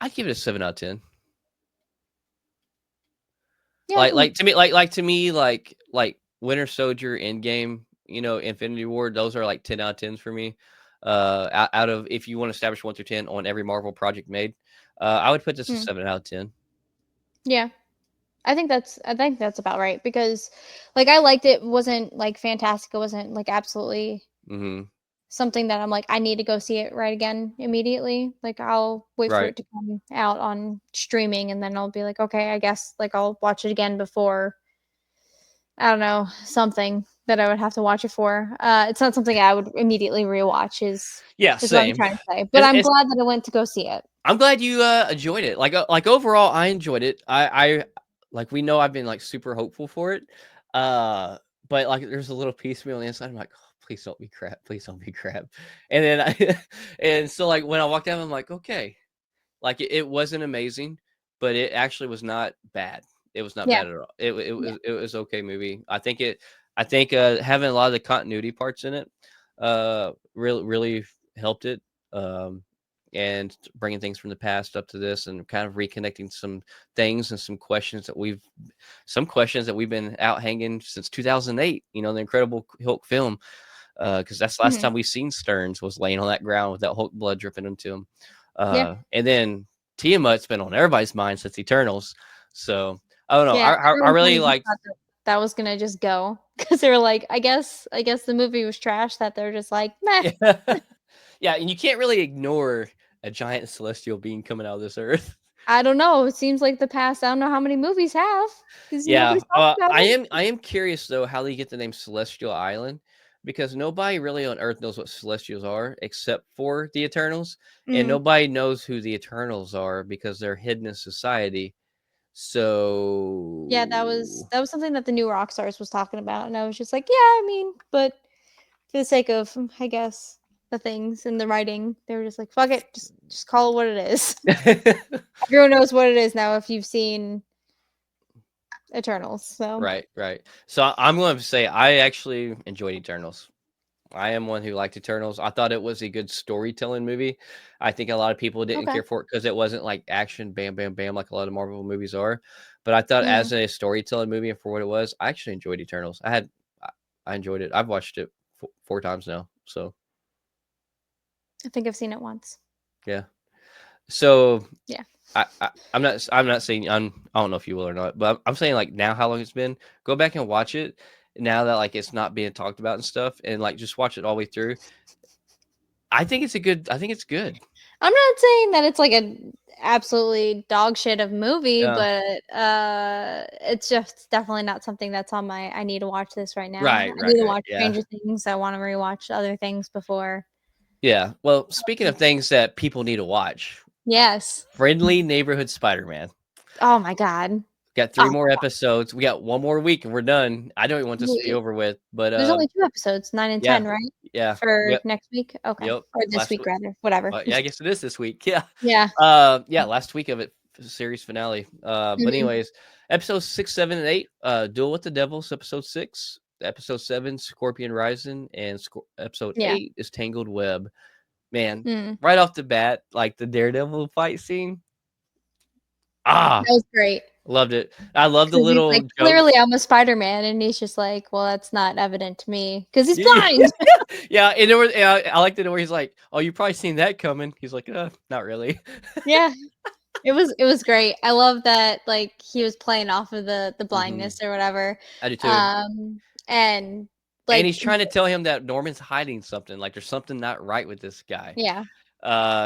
I'd give it a 7 out of 10. Yeah. To me, Winter Soldier, Endgame, Infinity War, those are like 10 out of 10s for me. Out of if you want to establish 1 through 10 on every Marvel project made, I would put this a Mm, 7 out of 10. yeah. I think that's about right because like I liked it. Wasn't like fantastic. It wasn't like absolutely Hmm. something that I'm like, I need to go see it right again immediately. Like I'll wait for Right. it to come out on streaming and then I'll be like, okay, I guess like I'll watch it again before I don't know, something that I would have to watch it for. It's not something I would immediately rewatch Yeah, is what I'm same. trying to say. But It's, I'm it's glad that I went to go see it. I'm glad you enjoyed it. Like overall, I enjoyed it. I like we know I've been like super hopeful for it. Uh, but like there's a little piece of me on the inside. I'm like, oh, please don't be crap. Please don't be crap. And then and so like when I walked out, I'm like, okay, like it wasn't amazing, but it actually was not bad. It was not Yeah. bad at all. It Yeah. was okay movie. I think having a lot of the continuity parts in it really helped it. Um and bringing things from the past up to this and kind of reconnecting some things and some questions that we've been out hanging since 2008, the Incredible Hulk film, because that's the last Mhm. time we seen Stearns was laying on that ground with that Hulk blood dripping into him. Yeah. And then Tiamat's been on everybody's mind since Eternals. So I don't know. Yeah. I Everyone kind really of just like. thought that that was gonna just go because they were like, I guess the movie was trash that they're just like, meh. Yeah, yeah, and you can't really ignore a giant celestial being coming out of this earth. I don't know. It seems like the past. I don't know how many movies have because Yeah, nobody's talked about I it. am curious though how they get the name Celestial Island, because nobody really on Earth knows what Celestials are except for the Eternals, and Mm. nobody knows who the Eternals are because they're hidden in society. Yeah, So that was something that the new rock stars was talking about, and I was just like, yeah, I mean, but for the sake of, I guess, the things and the writing, they were just like, fuck it, just call it what it is. Everyone knows what it is now if you've seen Eternals. So right, right. So I'm going to say I actually enjoyed Eternals. I am one who liked Eternals. I thought it was a good storytelling movie. I think a lot of people didn't okay. care for it because it wasn't like action, bam, bam, bam, like a lot of Marvel movies are. But I thought Mm, as a storytelling movie and for what it was, I actually enjoyed Eternals. I enjoyed it. I've watched it 4 times now. So I think I've seen it once. yeah. So Yeah. I'm not saying I don't know if you will or not, but I'm saying like now how long it's been. Go back and watch it now that like it's not being talked about and stuff, and like just watch it all the way through. I think it's good. I'm not saying that it's like a absolutely dog shit of movie, Yeah. but it's just definitely not something that's on my I need to watch this right now. I Right, right, need to right. watch Yeah. Stranger Things. I want to rewatch other things before. Yeah. Well, speaking of things that people need to watch, Yes. Friendly Neighborhood Spider-Man. Oh my god. Got 3 Oh more episodes. We got 1 more week and we're done. I don't even want this to be wait. over with, but There's only 2 episodes, 9 and yeah. 10, right? Yeah. For Yep. next week? Okay. Yep. Or this Last week week. rather, whatever. Yeah, I guess it is this week. Yeah. Yeah. Yeah, last week of it, series finale. But Mhm. anyways, episodes 6, 7, and 8, Duel with the Devils, episode 6, episode 7, Scorpion Rising, and episode Yeah. 8 is Tangled Web. Man, Mm. right off the bat, like the Daredevil fight scene. Ah, That was great. loved it. I love the 'Cause he's like, little "Clearly, jokes. I'm a Spider-Man," and he's just like, "Well, that's not evident to me because he's Yeah, blind." yeah, and there was I liked it where he's like, "Oh, you probably seen that coming." He's like, not really." Yeah. It was great. I love that, like, he was playing off of the Mhm. blindness or whatever, I do too. and, And like he's trying to tell him that Norman's hiding something, like there's something not right with this guy. yeah.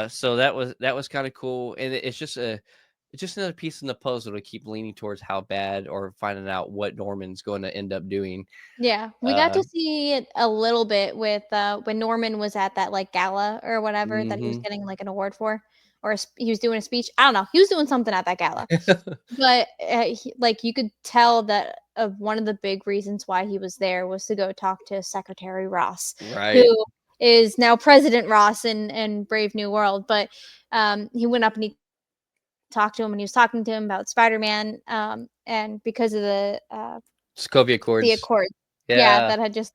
So that was kind of cool, and it's just another piece in the puzzle to keep leaning towards how bad or finding out what Norman's going to end up doing. Yeah, we got Uh, to see it a little bit with, when Norman was at that, like, gala or whatever that he was mhm. getting, like, an award for, or a sp he was doing a speech. I don't know. He was doing something at that gala. But, like, you could tell that one of the big reasons why he was there was to go talk to Secretary Ross, who Right. is now President Ross in Brave New World, but, he went up and he talked to him, and he was talking to him about Spider-Man, and because of Sokovia the Accords. Accord. Yeah, Yeah. that had just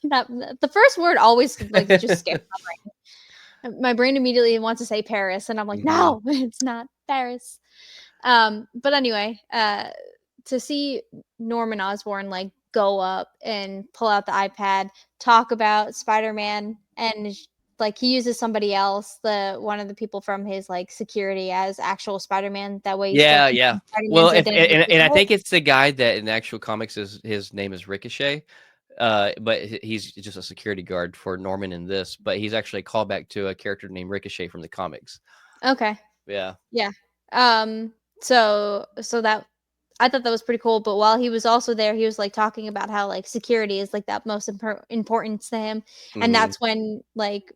that the first word always, like, just skipped my brain. My brain immediately wants to say Paris, and I'm like, Mhm. "No, it's not Paris." But anyway, to see Norman Osborn like go up and pull out the iPad, talk about Spider-Man, and like he uses somebody else, the one of the people from his like security, as actual Spider-Man. That way, he's still Yeah, keeping yeah. Well, Spider-Man's if identity and I secret. think it's the guy that in the actual comics is his name is Ricochet. But he's just a security guard for Norman in this, but he's actually a callback to a character named Ricochet from the comics. Okay, Yeah. yeah. So that I thought that was pretty cool. But while he was also there, he was like talking about how like security is like that most important to him, and Hmm. that's when like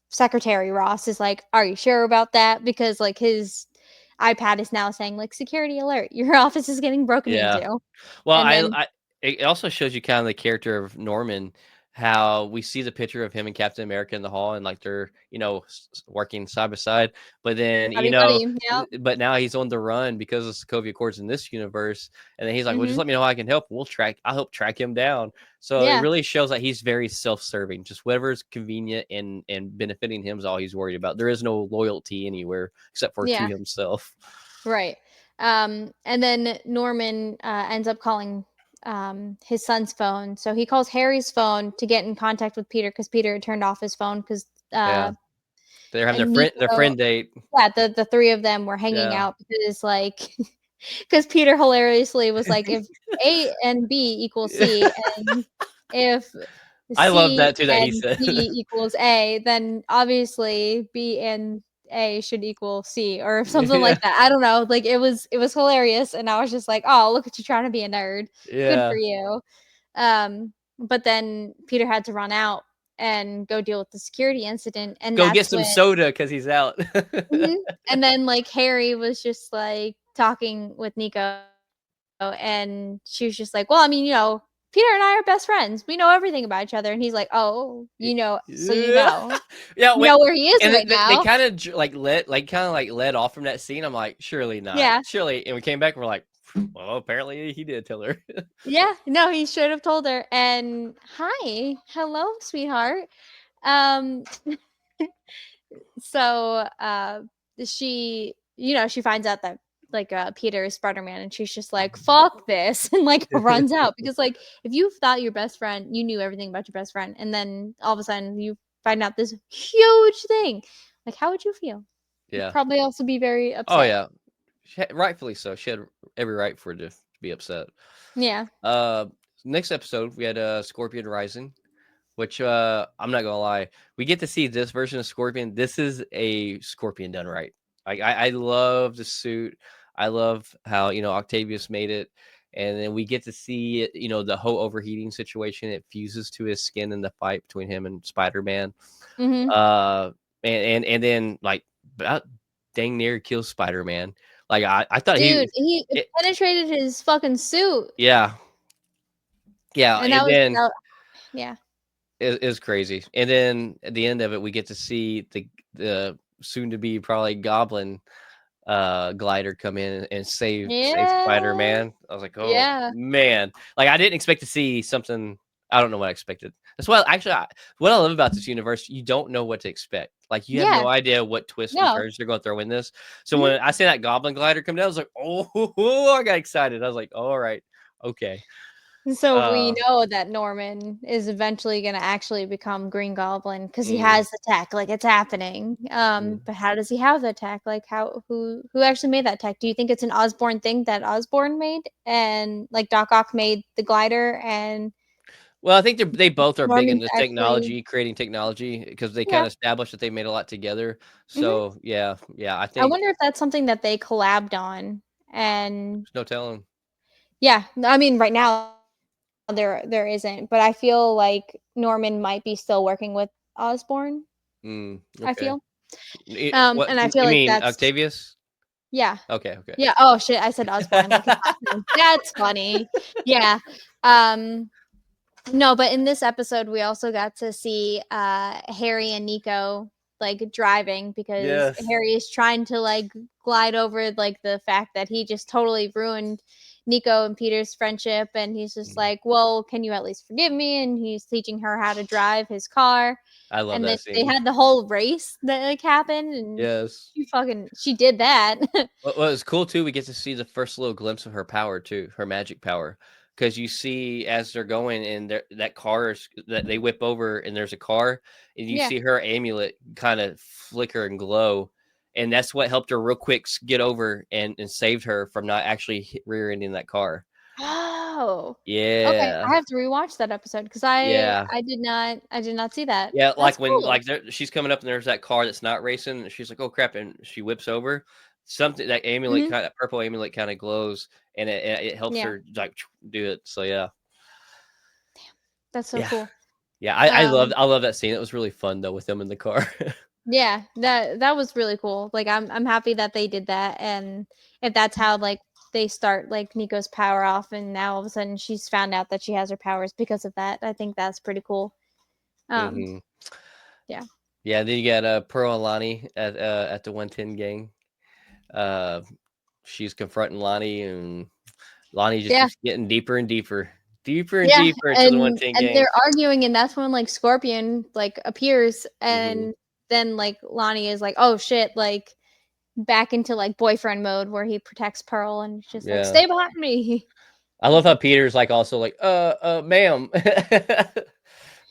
Secretary Ross is like, "Are you sure about that?" Because like his iPad is now saying like security alert, your office is getting broken Yeah. into. Well, And then I it also shows you kind of the character of Norman, how we see the picture of him and Captain America in the hall, and like they're working side by side. But then buddy buddy, yeah. but now he's on the run because of Sokovia Accords in this universe, and then he's like, "Well, just Mhm. let me know how I can help. I'll help track him down." So it Yeah. really shows that he's very self-serving. Just whatever is convenient and benefiting him is all he's worried about. There is no loyalty anywhere except for to Yeah. himself. Right. And then Norman ends up calling his son's phone. So he calls Harry's phone to get in contact with Peter because Peter had turned off his phone because Yeah, they're having their Nico, friend date. yeah, the three of them were hanging Yeah. out because like because Peter hilariously was like, if A and B equals C, and if I love C that too that he and said. B equals A, then obviously B and A should equal C or something Yeah. like that. I don't know. Like it was hilarious, and I was just like, oh, look at you trying to be a nerd. Good for Yeah. you. But then Peter had to run out and go deal with the security incident, and Go get that's some when soda because he's out. mhm. And then, like, Harry was just, like, talking with Nico, and she was just like, "Well, I mean, Peter and I are best friends. We know everything about each other." And he's like, "Oh, so you Yeah. know. Yeah, You wait, know where he is and right they now." kinda led off from that scene. I'm like, "Surely not. Yeah. Surely," and we came back and we're like, "Well, apparently he did tell her." Yeah. No, he should have told her, and, "Hi. Hello, sweetheart." Um so she finds out that like Peter is Spider-Man, and she's just like, fuck this, and like runs out because like if you thought your best friend, you knew everything about your best friend, and then all of a sudden you find out this huge thing, like how would you feel? You'd Yeah. probably also be very Oh, upset. yeah. Rightfully so. She had every right for it to be upset. Yeah. Uh, Next episode, we had, Scorpion Rising. Which, I'm not gonna lie, we get to see this version of Scorpion. This is a Scorpion done right. I love the suit. I love how, Octavius made it, and then we get to see it, the whole overheating situation. It fuses to his skin in the fight between him and Spider-Man. Mm-hmm. Uh, and then, like, about dang near kills Spider-Man. Like, I thought Dude, he it it penetrated his fucking suit, yeah, yeah, and that and was then yeah. is crazy. And then at the end of it, we get to see the soon to be probably Goblin glider come in and save Yeah. Spider-Man. I was like, oh Yeah. man, like I didn't expect to see something. I don't know what I expected. That's why actually what I love about this universe, you don't know what to expect. Like you have Yeah. no idea what twists and No. turns they're going to throw in this. So Mhm. when I see that Goblin glider come down, I was like, oh, I got excited. I was like, all right, okay. So we Uh, know that Norman is eventually gonna actually become Green Goblin because he mm, has the tech, like, it's happening. yeah. But how does he have the tech? Like, who actually made that tech? Do you think it's an Osborn thing that Osborn made? And, like, Doc Ock made the glider and Well, I think they both are big Norman's into actually technology, creating technology because they yeah, kinda established that they made a lot together. mhm. So, yeah, I I think wonder if that's something that they collabed on, and there's no telling. yeah, I mean, right now there isn't, but I feel like Norman might be still working with Osborn, I Okay. feel. What And I feel you like mean that's Octavius? yeah. Okay, okay. Yeah, oh, shit, I said Osborn, like his last name. That's funny. Yeah. Um, no, but in this episode, we also got to see, Harry and Nico, like, driving because Yes. Harry is trying to, like, glide over, like, the fact that he just totally ruined Nico and Peter's friendship, and he's just like, well, can you at least forgive me? And he's teaching her how to drive his car. I love And then that they scene. had the whole race that like happened, and Yes. she did that. Well, it's cool too. We get to see the first little glimpse of her power too, her magic power, because you see as they're going and that car is that they whip over and there's a car and you Yeah. see her amulet kind of flicker and glow, and that's what helped her real quick get over and saved her from not actually rear-ending that car. Oh. Okay, Yeah, I have to rewatch that episode because yeah. I did not see that. Yeah, That's like when cool. like she's coming up and there's that car that's not racing, and she's like, "Oh crap!" and she whips over. Something that amulet Mhm. kind of purple amulet kind of glows, and it helps Yeah, her like do it. So yeah, that's so yeah, cool. yeah. Um, I love that scene. It was really fun though with them in the car. yeah, that was really cool. Like, I'm happy that they did that, and if that's how, like, they start, like, Nico's power off, and now all of a sudden she's found out that she has her powers because of that, I think that's pretty cool. Um, hmm yeah. Yeah, then you got Pearl and Lonnie at the 110 gang. Uh, she's confronting Lonnie, and Lonnie just Yeah. keeps getting deeper and deeper, deeper and Yeah, deeper into the 110 and gang. they're arguing, and that's when, like, Scorpion, like, appears, hmm and then, like, Lonnie is like, "Oh, shit," like, back into, like, boyfriend mode where he protects Pearl and it's just like, Yeah. "Stay behind me." I love how Peter's like also like, ma'am.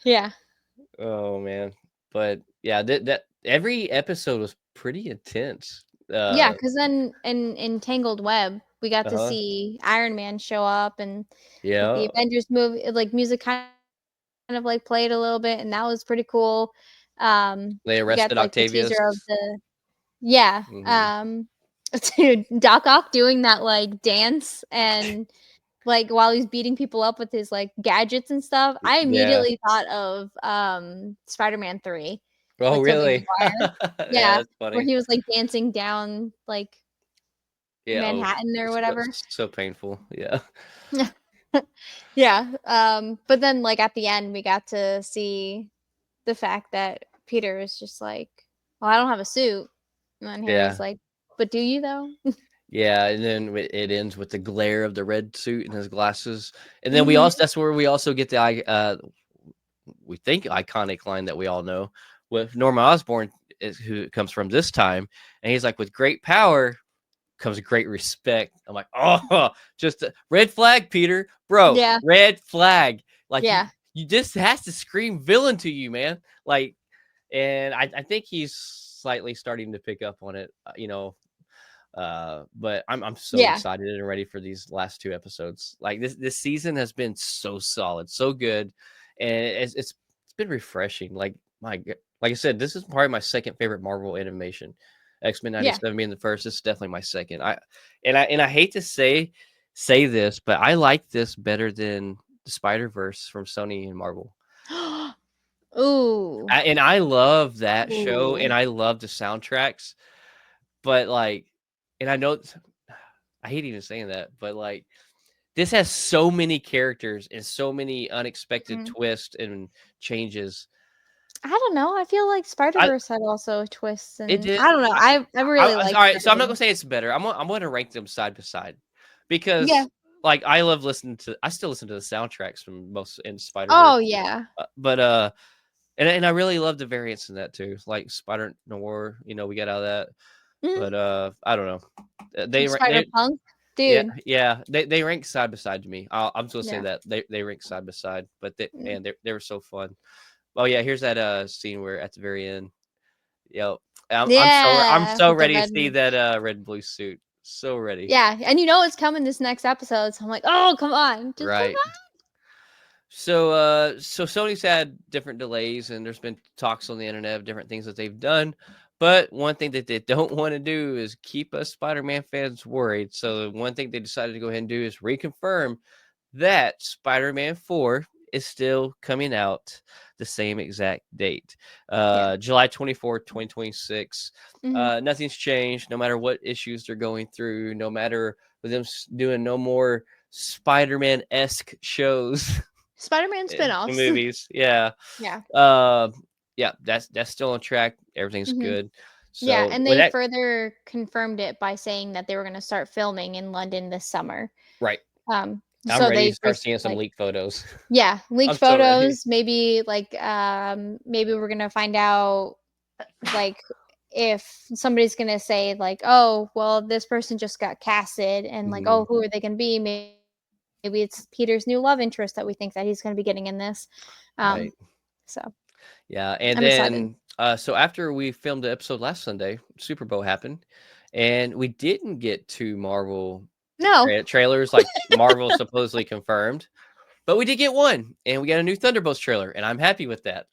Yeah. Oh man. But yeah, that every episode was pretty intense. Yeah, because then in Tangled Web, we got to Uh-huh. see Iron Man show up and, like, the Yeah. Avengers movie like, music kind of, like, played a little bit, and that was pretty cool. They We got, arrested like, the teaser Octavius. of the yeah, hmm dude, Doc Ock doing that, like, dance and, like, while he's beating people up with his, like, gadgets and stuff, I Yeah. immediately thought of, Spider-Man 3 Oh with Tobey really? Maguire. Yeah, Yeah, that's where funny. he was, like, dancing down, like, Yeah, oh Manhattan or whatever. so painful. Yeah. Yeah, but then, like, at the end, we got to see the fact that Peter was just like, "Well, I don't have a suit." And then Harry's Yeah. like, "But do you though?" Yeah, and then it ends with the glare of the red suit and his glasses. And then we Mhm. also that's where we also get the we think iconic line that we all know with Norman Osborn is who it comes from this time, and he's like, "With great power comes great respect." I'm like, "Oh, just a red flag, Peter, bro, Yeah, red flag." Like yeah, you just has to scream villain to you, man. Like, and I think he's slightly starting to pick up on it, but I'm so yeah, excited and ready for these last two episodes. Like this season has been so solid, so good, and it's been refreshing. Like like I said, this is probably my second favorite Marvel animation. X-Men yeah. 97 being the first. This is definitely my second. I hate to say this, but I like this better than the Spider-Verse from Sony and Marvel. Ooh, And I love that show, and ooh. I love the soundtracks, but like, and I know I hate even saying that, but like this has so many characters and so many unexpected Mhm. twists and changes. I don't know, I feel like I Spider-Verse had also twists, it and did. I don't know, I really All like right, so I'm not gonna Spider-Man. say it's better. I'm gonna rank them side by side Yeah. because like I love listening to. I still listen to the soundtracks from most in Spider Verse, Oh, yeah. but and I really love the variants in that too, like Spider Noir. We get out of that, Mhm. but I don't know. They Spider-Punk? Yeah, Dude. yeah, they rank side by side to me. I'm just gonna say Yeah. that they rank side by side, but Mm. man, they were so fun. Oh yeah, here's that scene where at the very end, yo, I'm Yeah, so with the ready to red see that red and blue suit. So ready, yeah, and you know it's coming this next episode, so I'm like, "Oh, come on, just come right? on." So Sony's had different delays, and there's been talks on the internet of different things that they've done. But one thing that they don't want to do is keep us Spider-Man fans worried. So one thing they decided to go ahead and do is reconfirm that Spider-Man 4 is still coming out the same exact date. Yeah. July 24th, 2026. Mhm. Nothing's changed, no matter what issues they're going through, no matter with them doing no more Spider-Man-esque shows Spider-Man in spinoffs. movies. Yeah. Yeah. Uh, yeah, that's still on track. Everything's Mhm. good. Yeah, So and with they that, further confirmed it by saying that they were gonna start filming in London this summer. Right. I'm So ready to they start seeing some like leaked photos. yeah, leaked I'm so ready. photos. Maybe like maybe we're gonna find out like if somebody's gonna say like, oh, well, this person just got casted, and like, oh, Mhm. who are they gonna be? Maybe it's Peter's new love interest that we think that he's gonna be getting in this. Um, Right. so Yeah, and I'm excited. then so after we filmed the episode last Sunday, Super Bowl happened, and we didn't get to Marvel No. trailers like Marvel supposedly confirmed, but we did get one, and we got a new Thunderbolts trailer, and I'm happy with that.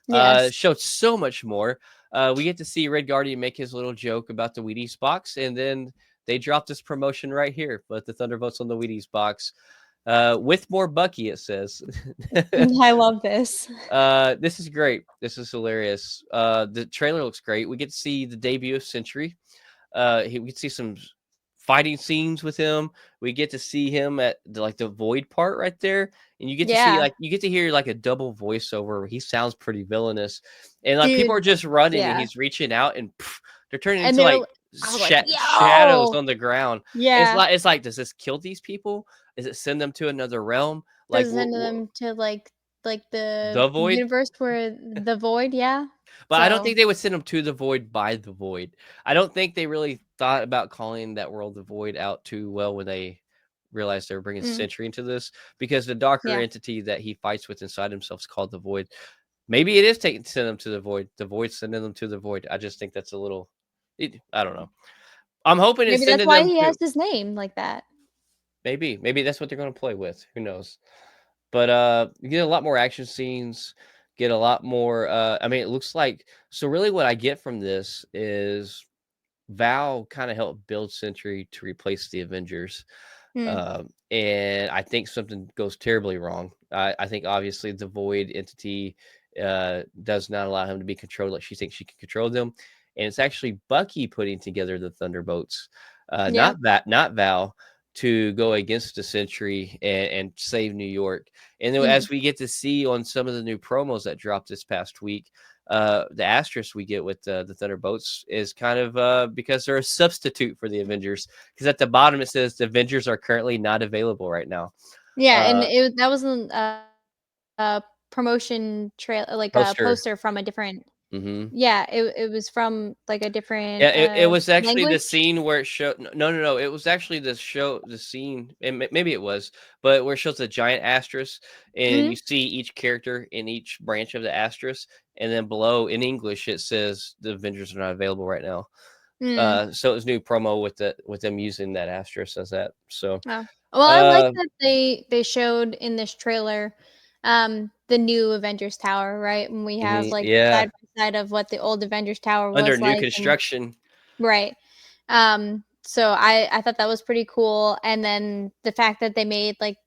Yes. Showed so much more. We get to see Red Guardian make his little joke about the Wheaties box, and then they dropped this promotion right here, but the Thunderbolts on the Wheaties box. With more Bucky, it says. I love this. This is great. This is hilarious. The trailer looks great. We get to see the debut of Sentry. We get to see some fighting scenes with him. We get to see him at the void part right there, and you get to see Yeah, you get to hear like a double voiceover. He sounds pretty villainous, and like people dude. are just running, and Yeah, he's reaching out, and they're turning and into they're. like I was like, shadows yo, on the ground. yeah. It's like, does this kill these people? Does it send them to another realm? Like, Does it send them to like the the void? universe where the void? Yeah. But I don't So think they would send them to the void by the void. I don't think they really thought about calling that world the void out too well when they realized they were bringing mm, Sentry into this, because the darker yeah. entity that he fights with inside himself is called the void. Maybe it is taking send them to the void. The void sending them to the void. I just think that's a little. I don't know. I'm hoping it's Maybe that's sending why them he has to. his name like that. Maybe that's what they're going to play with. Who knows? But you get a lot more action scenes, get a lot more I mean, it looks like, so really what I get from this is Val kind of helped build Sentry to replace the Avengers. Mm, And I think something goes terribly wrong. I think obviously the void entity does not allow him to be controlled like she thinks she can control them. And it's actually Bucky putting together the Thunderbolts, yeah. not Val, to go against the Sentry and save New York. And then Mhm. as we get to see on some of the new promos that dropped this past week, the asterisk we get with the Thunderbolts is kind of because they're a substitute for the Avengers. Because at the bottom it says the Avengers are currently not available right now. Yeah, and Uh, that wasn't a promotion trail like a Poster. poster from a different. Hmm. Yeah, it was from like a different Yeah, it was actually the language. scene where it showed. No. It was actually the scene, and maybe it was, but where it shows a giant asterisk, and Mhm. you see each character in each branch of the asterisk, and then below in English it says the Avengers are not available right now. Mm. So it was new promo with them using that asterisk as that. So, Oh. Well, I like uh, that they showed in this trailer, the new Avengers Tower, right? And we have, like, the yeah, side by side of what the old Avengers Tower under was new like and construction. right. So I thought that was pretty cool, and then the fact that they made, like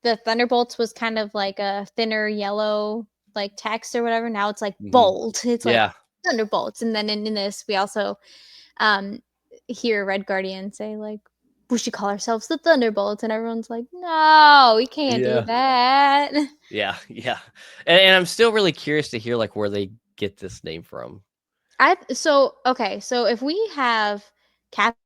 the Thunderbolts was kind of like a thinner yellow, like, text or whatever, now it's, like, Hmm. bold. It's like, Yeah, Thunderbolts, and then in this, we also, um, hear Red Guardian say, like, "We should call ourselves the Thunderbolts," and everyone's like, "No, we can't do yeah, that." yeah. And I'm still really curious to hear like where they get this name from. Okay, so if we have Captain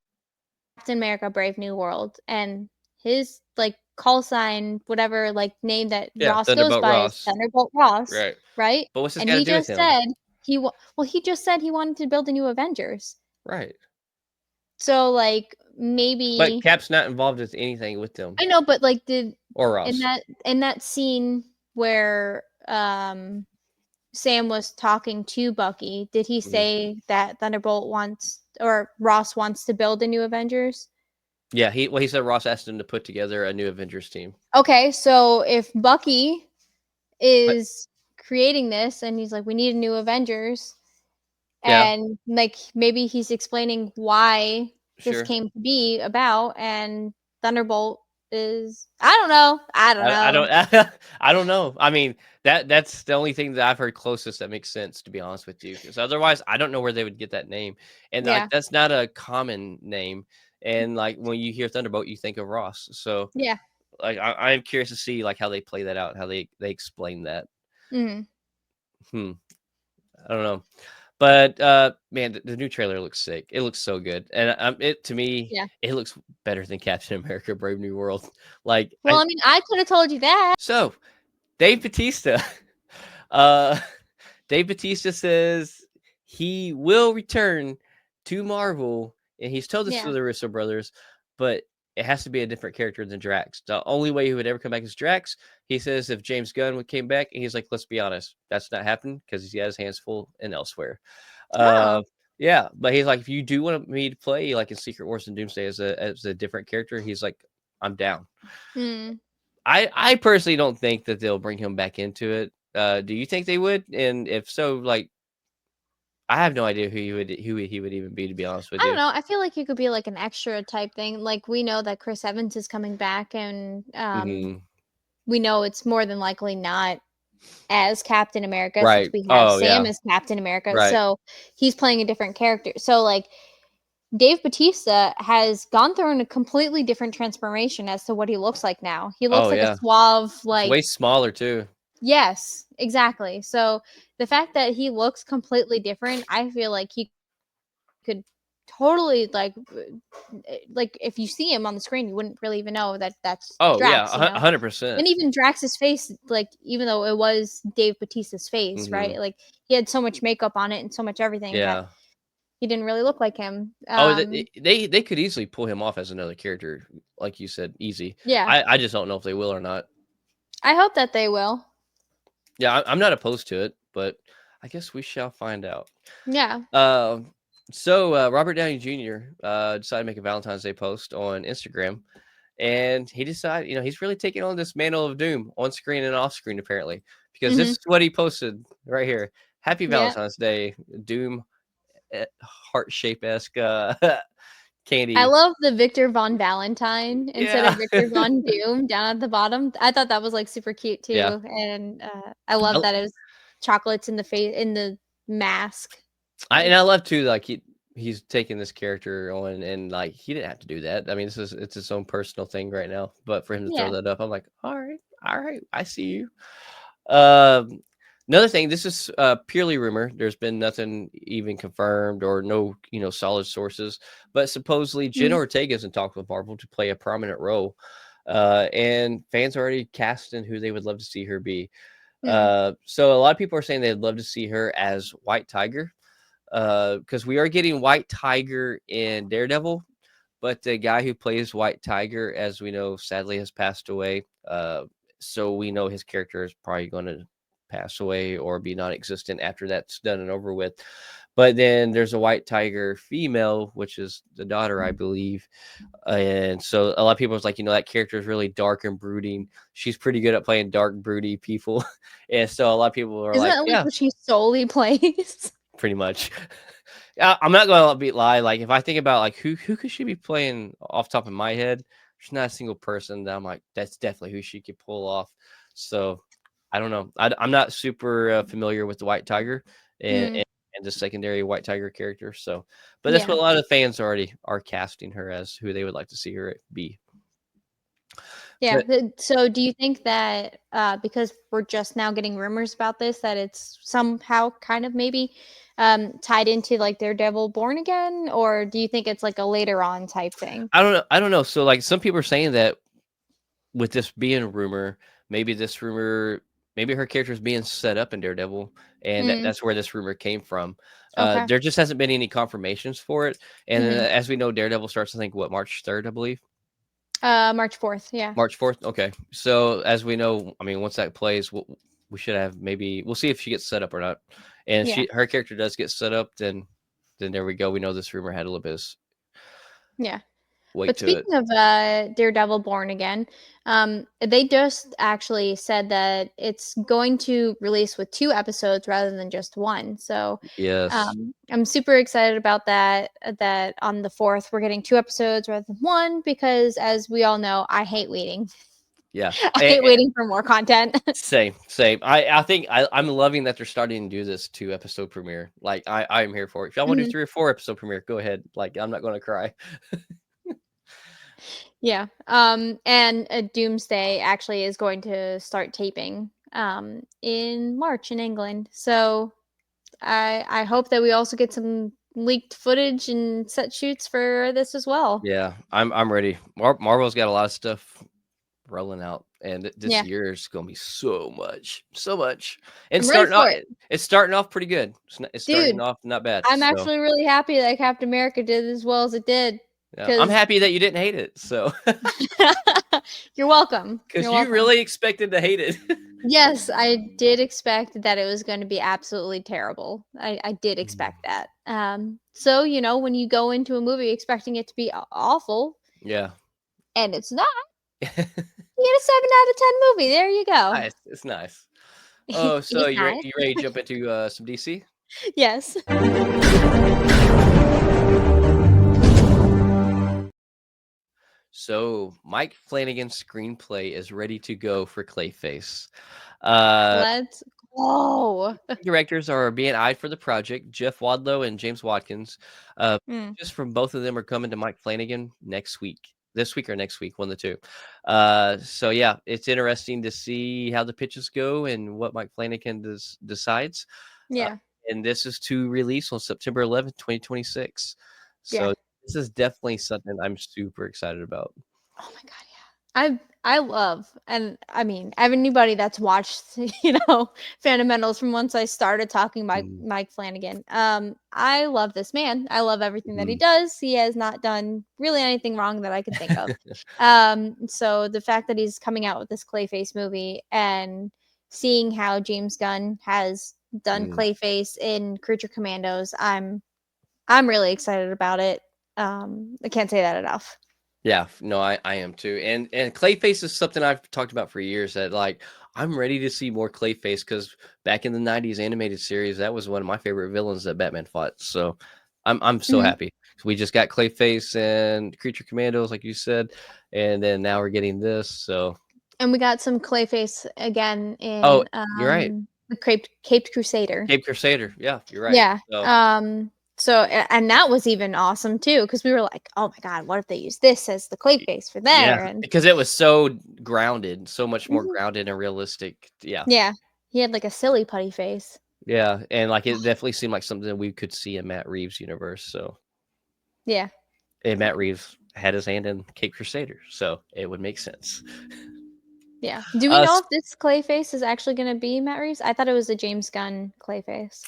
America: Brave New World and his, like, call sign, whatever, like, name that Yeah, Ross goes Thunderbolt by is Ross. Thunderbolt Ross, Right. right? But what's this And got to he do with just him? said he just said he wanted to build a new Avengers. Right. So, like, But maybe Cap's not involved with anything with them I know, but, like, did or in Ross. that scene where, Sam was talking to Bucky, did he Mhm. say that Thunderbolt wants or Ross wants to build a new Avengers? Yeah, he said Ross asked him to put together a new Avengers team. Okay, so if Bucky But is creating this and he's like, "We need a new Avengers," yeah, and, like, maybe he's explaining why this sure. came to be about, and Thunderbolt is I don't know. I don't I don't know. I mean, that's the only thing that I've heard closest that makes sense, to be honest with you. Because otherwise, I don't know where they would get that name, and like Yeah, that's not a common name. And like when you hear Thunderbolt, you think of Ross. So yeah, like I'm curious to see like how they play that out, how they explain that. mhm. Hmm. I don't know. But man, the new trailer looks sick. It looks so good, and it to me, Yeah. it looks better than Captain America: Brave New World. Like Well, I mean, I could have told you that. so, Dave Batista, uh, Dave Batista says he will return to Marvel, and he's told this to Yeah. the Russo brothers, but it has to be a different character than Drax. The only way he would ever come back is Drax. He says if James Gunn came back, and he's like, let's be honest, that's not happening because he has hands full and elsewhere. Uh, Oh. yeah, but he's like, if you do want me to play like in Secret Wars and Doomsday as a different character, he's like, I'm down. Hmm. I personally don't think that they'll bring him back into it. Do you think they would? And if so, like, I have no idea who he would even be, to be honest with I don't you. know. I feel like you could be like an extra type thing. Like we know that Chris Evans is coming back, and Mhm. we know it's more than likely not as Captain America since Right. we have Oh, Sam yeah. as Captain America. Right. So he's playing a different character. So like Dave Batista has gone through a completely different transformation as to what he looks like now. He looks Oh, like a yeah. suave, It's like way smaller too. yes, exactly. So the fact that he looks completely different, I feel like he could totally like if you see him on the screen, you wouldn't really even know that that's Oh, yeah, Drax, you know. 100%. And even Drax's face, like even though it was Dave Batista's face, Mhm. right? Like he had so much makeup on it and so much everything that Yeah. he didn't really look like him. Oh, they could easily pull him off as another character, like you said, easy. Yeah, I just don't know if they will or not. I hope that they will. Yeah, I'm not opposed to it, but I guess we shall find out. Yeah. Um, Robert Downey Jr. Decided to make a Valentine's Day post on Instagram, and he decided, he's really taking on this mantle of doom on screen and off screen, apparently, because this Hmm. is what he posted right here. Happy Yeah. Valentine's Day, Doom heart shape esque I candy. love the Victor Von Valentine instead Yeah, of Victor Von Doom down at the bottom. I thought that was like super cute yeah. too, and I love that it was chocolates in the face in the mask. And Like, I love too, like he's taking this character on, and like he didn't have to do that. I mean, it's his own personal thing right now. But for him to throw yeah. that up, I'm like, all right, I see you. Um, Another thing, this is purely rumor. There's been nothing even confirmed or no, solid sources. But supposedly, Jenna Mhm. Ortega's in talks with Marvel to play a prominent role, and fans already casting who they would love to see her be. Hmm. So a lot of people are saying they'd love to see her as White Tiger, because we are getting White Tiger in Daredevil, but the guy who plays White Tiger, as we know, sadly has passed away. So we know his character is probably going to pass away or be non-existent after that's done and over with. But then there's a White Tiger female, which is the daughter, I believe. And so a lot of people was like, that character is really dark and brooding. She's pretty good at playing dark, broody people. And so a lot of people are Isn't like, that like yeah, what she solely plays? pretty much. I'm not gonna be lie. Like if I think about like who could she be playing off the top of my head, there's not a single person that I'm like that's definitely who she could pull off. So I don't know. I'm not super familiar with the White Tiger and, Mm, and and the secondary White Tiger character. So, but that's yeah. what a lot of fans already are casting her as who they would like to see her be. Yeah. But So do you think that because we're just now getting rumors about this, that it's somehow kind of maybe tied into like Daredevil Born Again? Or do you think it's like a later on type thing? I don't know. I don't know. So like some people are saying that with this being a rumor, maybe her character is being set up in Daredevil, and Mm, that's where this rumor came from. okay. There just hasn't been any confirmations for it, and Hmm. as we know, Daredevil starts, I think, what, March 3rd, I believe, March 4th. Yeah. March 4th. Okay, so as we know, I mean, once that plays, we should have we'll see if she gets set up or not, and Yeah. her character does get set up, then there we go. We know this rumor had a little bit of Yeah. weight But to it. speaking of Daredevil Born Again, they just actually said that it's going to release with 2 episodes rather than just one. So Yes, I'm super excited about that. That on the 4th, we're getting 2 episodes rather than one because, as we all know, I hate waiting. yeah. I hate waiting for more content. Same, same. I think I'm loving that they're starting to do this 2 episode premiere. Like I'm here for it. If y'all want to do Mhm. 3 or 4 episode premiere, go ahead. Like I'm not going to cry. Yeah. And Doomsday actually is going to start taping in March in England. So I hope that we also get some leaked footage and set shoots for this as well. Yeah, I'm ready. Marvel's got a lot of stuff rolling out, and this Yeah, year is gonna be so much, so much. And I'm ready starting off, for it, it's starting off pretty good. It's starting dude. off not bad. I'm So actually really happy that Captain America did as well as it did, yeah, I'm because happy that you didn't hate it. So you're welcome. because You're you welcome. really expected to hate it. Yes, I did expect that it was going to be absolutely terrible. I did Mm. expect that. So when you go into a movie expecting it to be awful Yeah, and it's not, you get a 7 out of 10 movie. There you go. nice. It's nice. Oh, so It's nice. you ready to jump into some DC? Yes. So Mike Flanagan's screenplay is ready to go for Clayface. Let's go. Directors are being eyed for the project. Jeff Wadlow and James Watkins. Uh, Mm, just from both of them are coming to Mike Flanagan next week. This week or next week, one of the two. So yeah, it's interesting to see how the pitches go and what Mike Flanagan decides. Uh, yeah. and this is to release on September 11th, 2026. Yeah. So this is definitely something I'm super excited about. Oh my god, yeah. I love, and I mean, anybody that's watched, Fundamentals from once I started talking about Mm, Mike Flanagan. I love this man. I love everything that he mhm. does. He has not done really anything wrong that I could think of. So the fact that he's coming out with this Clayface movie and seeing how James Gunn has done Mm. Clayface in Creature Commandos, I'm really excited about it. I can't say that enough. Yeah, no, I am too. And Clayface is something I've talked about for years that like I'm ready to see more Clayface because back in the 90s animated series, that was one of my favorite villains that Batman fought. So I'm so Mhm. happy. We just got Clayface and Creature Commandos, like you said, and then now we're getting this. So And we got some Clayface again oh, in, you're right. the Caped Crusader. Cape Crusader. Yeah, you're right. Yeah, So and that was even awesome too, because we were like, "Oh my god, what if they use this as the Clayface for yeah, there?" And because it was so grounded, so much more mhm, grounded and realistic. Yeah. yeah, he had, like, a silly putty face. Yeah, and, like, it definitely seemed like something that we could see in Matt Reeves' universe, so Yeah, and Matt Reeves had his hand in Cape Crusader, so it would make sense. yeah. Do we know S if this Clayface is actually gonna be Matt Reeves? I thought it was a James Gunn Clayface.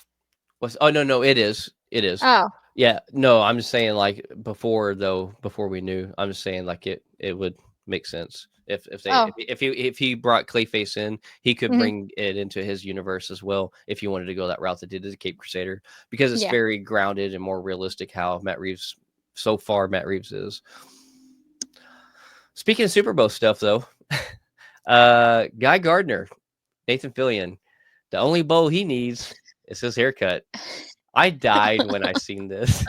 was oh, no, it is. Oh, Yeah, no, I'm just saying, like, before, though, before we knew, I'm just saying, like, it would make sense if they oh, if he brought Clayface in, he could mhm, bring it into his universe as well if he wanted to go that route that did the Cape Crusader, because it's yeah. very grounded and more realistic how Matt Reeves is. Speaking of Super Bowl stuff, though, Guy Gardner, Nathan Fillion, the only bowl he needs is his haircut. I died when I seen this.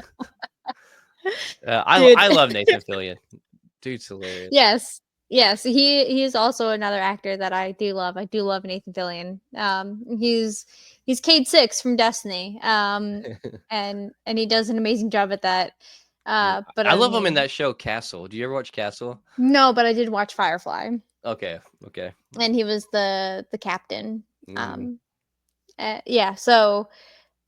Dude. I love Nathan Fillion. Dude's hilarious. Yes. Yes, he is also another actor that I do love. I do love Nathan Fillion. He's Cade Six from Destiny. And he does an amazing job at that. Yeah, But I I love him in mean, that show Castle. Do you ever watch Castle? no, but I did watch Firefly, Okay, okay. and he was the captain. Mhm, Um, yeah, so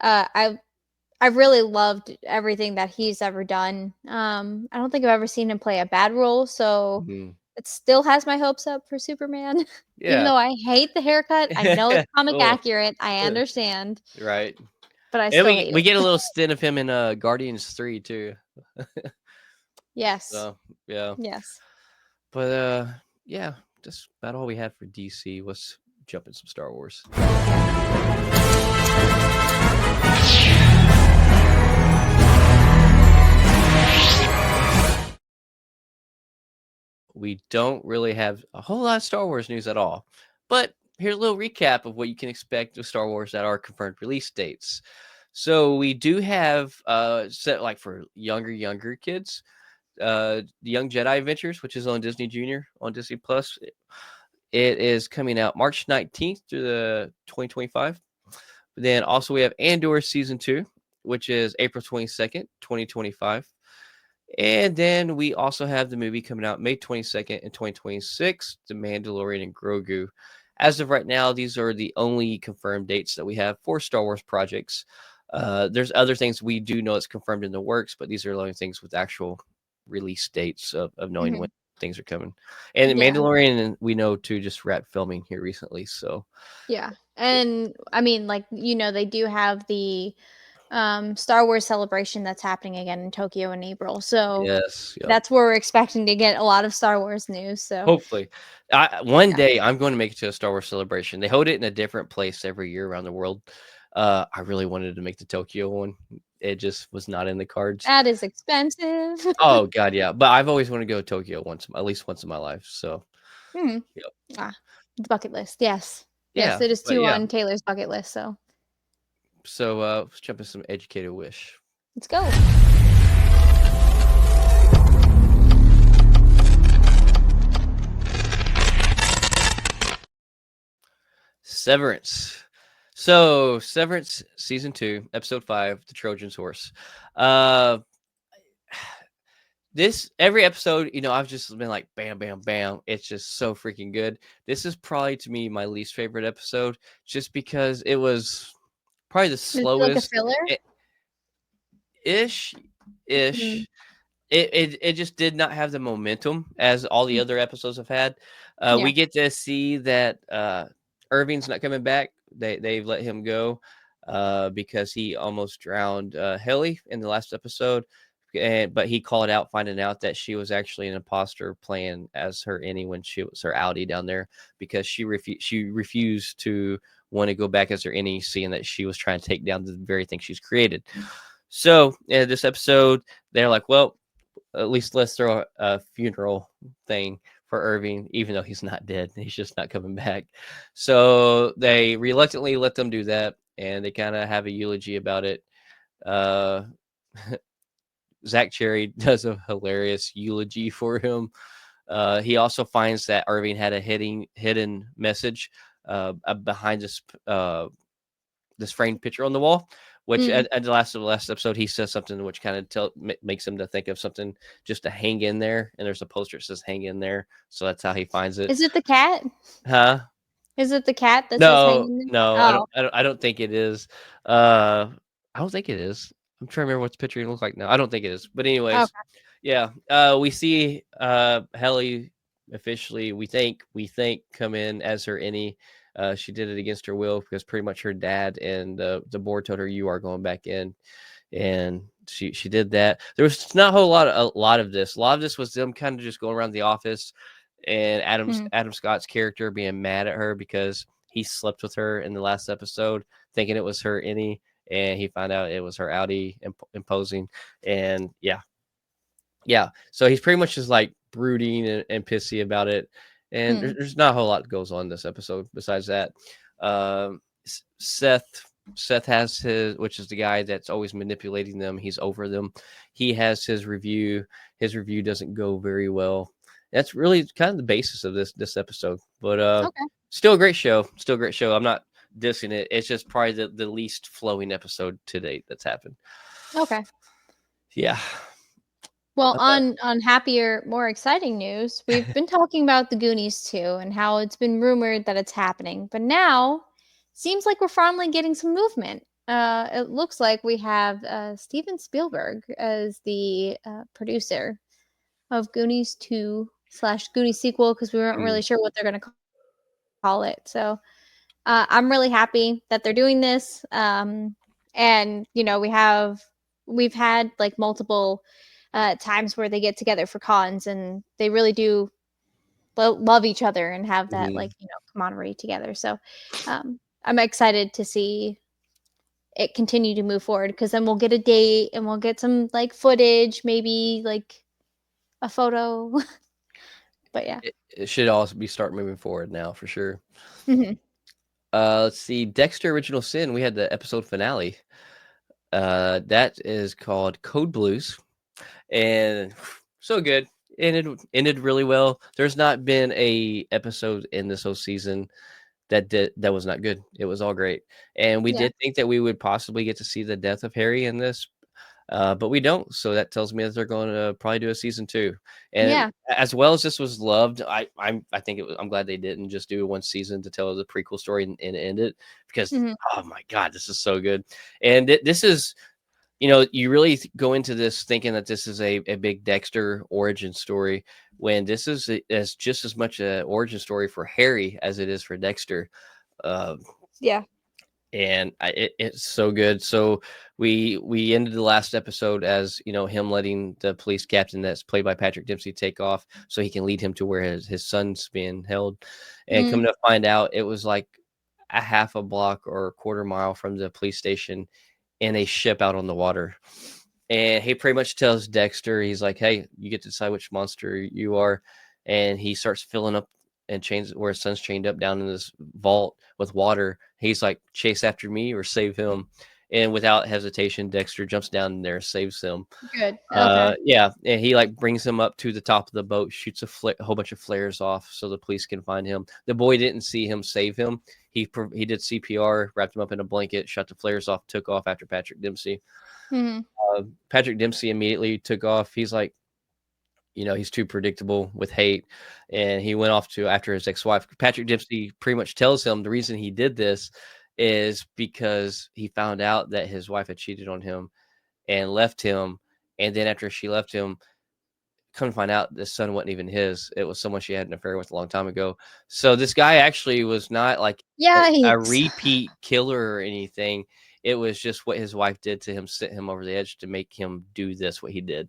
I've really loved everything that he's ever done. I don't think I've ever seen him play a bad role, so mhm. it still has my hopes up for Superman. Even Yeah. though I hate the haircut, I know it's comic Oh, accurate, I understand, right. but I And still hate we it. get a little stint of him in Guardians 3 too. Yes. So yeah. Yes. But yeah, that's about all we have for DC. Let's jump in some Star Wars. We don't really have a whole lot of Star Wars news at all. But here's a little recap of what you can expect of Star Wars that are confirmed release dates. So we do have set like for younger kids, the Young Jedi Adventures, which is on Disney Junior on Disney Plus. It is coming out March 19th through the 2025. Then also we have Andor season 2, which is April 22nd, 2025. And then we also have the movie coming out May 22nd in 2026, The Mandalorian and Grogu. as of right now, these are the only confirmed dates that we have for Star Wars projects. There's other things we do know it's confirmed in the works, but these are the only things with actual release dates of knowing when Mhm. things are coming. And Yeah. Mandalorian, we know too, just wrapped filming here recently. So Yeah. And I mean, like, they do have the Star Wars celebration that's happening again in Tokyo in April. So yes, yep. that's where we're expecting to get a lot of Star Wars news. So Hopefully, one yeah, day I'm going to make it to a Star Wars celebration. They hold it in a different place every year around the world. I really wanted to make the Tokyo one. It just was not in the cards. that is expensive. Oh God, yeah. But I've always wanted to go to Tokyo once, at least once in my life. So, Mhm. yep. Ah, the bucket list. Yes. Yes, Yeah, it is but too yeah. on Taylor's bucket list. So So let's jump into some educated wish. let's go. Severance. So Severance season 2, episode 5, The Trojan's Horse. Uh this every episode, I've just been like bam, bam, bam. It's just so freaking good. This is probably to me my least favorite episode, just because it was probably the Is it like a slowest filler? ish Mm, ish. It just did not have the momentum as all the mm, other episodes have had. yeah. We get to see that Irving's not coming back. They've let him go because he almost drowned Helly in the last episode. But he called out, finding out that she was actually an imposter playing as her any when she was her outie down there, because she refused to want to go back as her any, seeing that she was trying to take down the very thing she's created. So this episode, they're like, well, at least let's throw a funeral thing for Irving, even though he's not dead. He's just not coming back. So they reluctantly let them do that, and they kind of have a eulogy about it. Uh, Zach Cherry does a hilarious eulogy for him. He also finds that Irving had a hidden message behind this framed picture on the wall, which Mm. at the last episode he says something which kind of makes him to think of something just to hang in there, and there's a poster that says "hang in there," so that's how he finds it. Is it the cat? Huh? Is it the cat that says No, hanging there? no, Oh, I don't think it is. Uh, I don't think it is. I'm trying to remember what the picture looks like now. I don't think it is. But anyways, okay. yeah. We see Helly officially. We think come in as her any. She did it against her will because pretty much her dad and the board told her you are going back in, and she did that. There was not a lot of this. A lot of this was them kind of just going around the office, and Mhm. Adam Scott's character being mad at her because he slept with her in the last episode, thinking it was her any, and he found out it was her outie imposing, and yeah. So he's pretty much just like brooding and pissy about it, and Mm. there's not a whole lot that goes on in this episode besides that. Seth. Seth has his, which is the guy that's always manipulating them. He's over them. He has his review. His review doesn't go very well. That's really kind of the basis of this episode. But Okay. still a great show. Still a great show. I'm not dissing it. It's just probably the least flowing episode to date that's happened. Okay. Yeah. Well, But on happier, more exciting news, we've been talking about the Goonies too, and how it's been rumored that it's happening. But now, seems like we're finally getting some movement. It looks like we have Steven Spielberg as the producer of Goonies 2 slash Goonies sequel, because we weren't mm, really sure what they're going to call it. So I'm really happy that they're doing this. And we've had like multiple times where they get together for cons, and they really do love each other and have that mhm. like camaraderie together. So I'm excited to see it continue to move forward, because then we'll get a date and we'll get some like footage, maybe like a photo. But yeah. It should also be start moving forward now for sure. Mhm. Let's see. Dexter Original Sin. We had the episode finale. That is called Code Blues, and so good. Ended really well. There's not been a episode in this whole season that was not good. It was all great, and we Yeah. did think that we would possibly get to see the death of Harry in this. but we don't. So that tells me that they're going to probably do a season 2. And Yeah. as well as this was loved, I think it was. I'm glad they didn't just do one season to tell the prequel story and end it, because Mhm. oh my god, this is so good. And this is, you really go into this thinking that this is a big Dexter origin story, when this is as just as much an origin story for Harry as it is for Dexter. Uh, Yeah. and it's so good. So we ended the last episode as him letting the police captain that's played by Patrick Dempsey take off so he can lead him to where his son's being held, and Mm. coming to find out it was like a half a block or a quarter mile from the police station in a ship out on the water. And he pretty much tells Dexter, he's like, hey, you get to decide which monster you are. And he starts filling up and chains where his son's chained up down in this vault with water. He's like, chase after me or save him. And without hesitation, Dexter jumps down in there, saves him. Good. Okay. Yeah, and he like brings him up to the top of the boat, shoots a whole bunch of flares off so the police can find him. The boy didn't see him save him. He did CPR, wrapped him up in a blanket, shut the flares off, took off after Patrick Dempsey. Mhm. Patrick Dempsey immediately took off. He's like, he's too predictable with hate. And he went off to after his ex-wife. Patrick Dempsey pretty much tells him the reason he did this is because he found out that his wife had cheated on him and left him. And then after she left him, come to find out the son wasn't even his. It was someone she had an affair with a long time ago. So this guy actually was not like a Yikes. repeat killer or anything. It was just what his wife did to him, sent him over the edge to make him do this, what he did.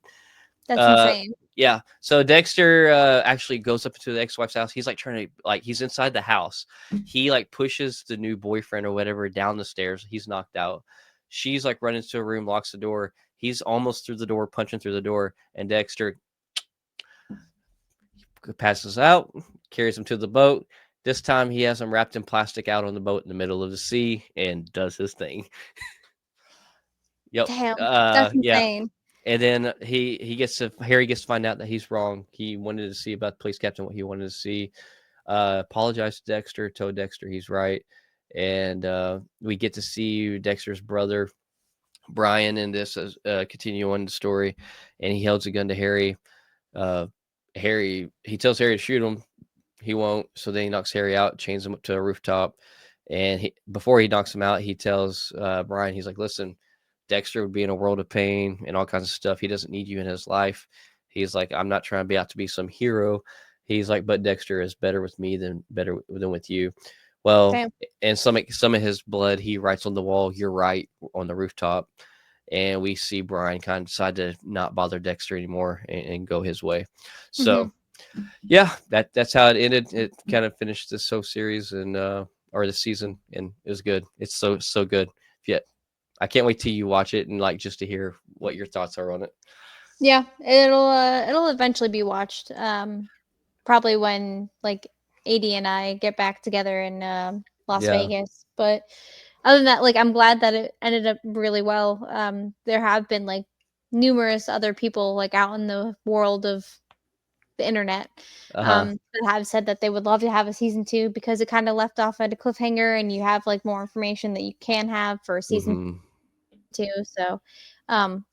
That's Uh, insane. yeah. So Dexter actually goes up to the ex-wife's house. He's like trying to he's inside the house. He like pushes the new boyfriend or whatever down the stairs. He's knocked out. She's like running to a room, locks the door. He's almost through the door, punching through the door, and Dexter passes out, carries him to the boat. This time he has him wrapped in plastic out on the boat in the middle of the sea and does his thing. Yep. Damn. That's Yeah. insane. And then Harry gets to find out that he's wrong. He wanted to see about the police captain what he wanted to see. Apologized to Dexter, told Dexter he's right. And we get to see Dexter's brother, Brian, in this continue on the story. And he holds a gun to Harry. Uh, he tells Harry to shoot him. He won't. So then he knocks Harry out, chains him up to a rooftop. And before he knocks him out, he tells Brian, he's like, listen, Dexter would be in a world of pain and all kinds of stuff. He doesn't need you in his life. He's like, I'm not trying to be out to be some hero. He's like, but Dexter is better with me than with you. Well, Damn. and some of his blood, he writes on the wall, "You're right," on the rooftop. And we see Brian kind of decide to not bother Dexter anymore and go his way. So Mhm. yeah, that's how it ended. It kind of finished this whole series and or the season, and it was good. It's so good. Yeah, I can't wait till you watch it and like just to hear what your thoughts are on it. Yeah, it'll eventually be watched. Probably when like AD and I get back together in Las Yeah. Vegas. But other than that, like I'm glad that it ended up really well. There have been like numerous other people like out in the world of the internet Uh huh. that have said that they would love to have a season 2 because it kind of left off at a cliffhanger and you have like more information that you can have for season Hmm. 2. So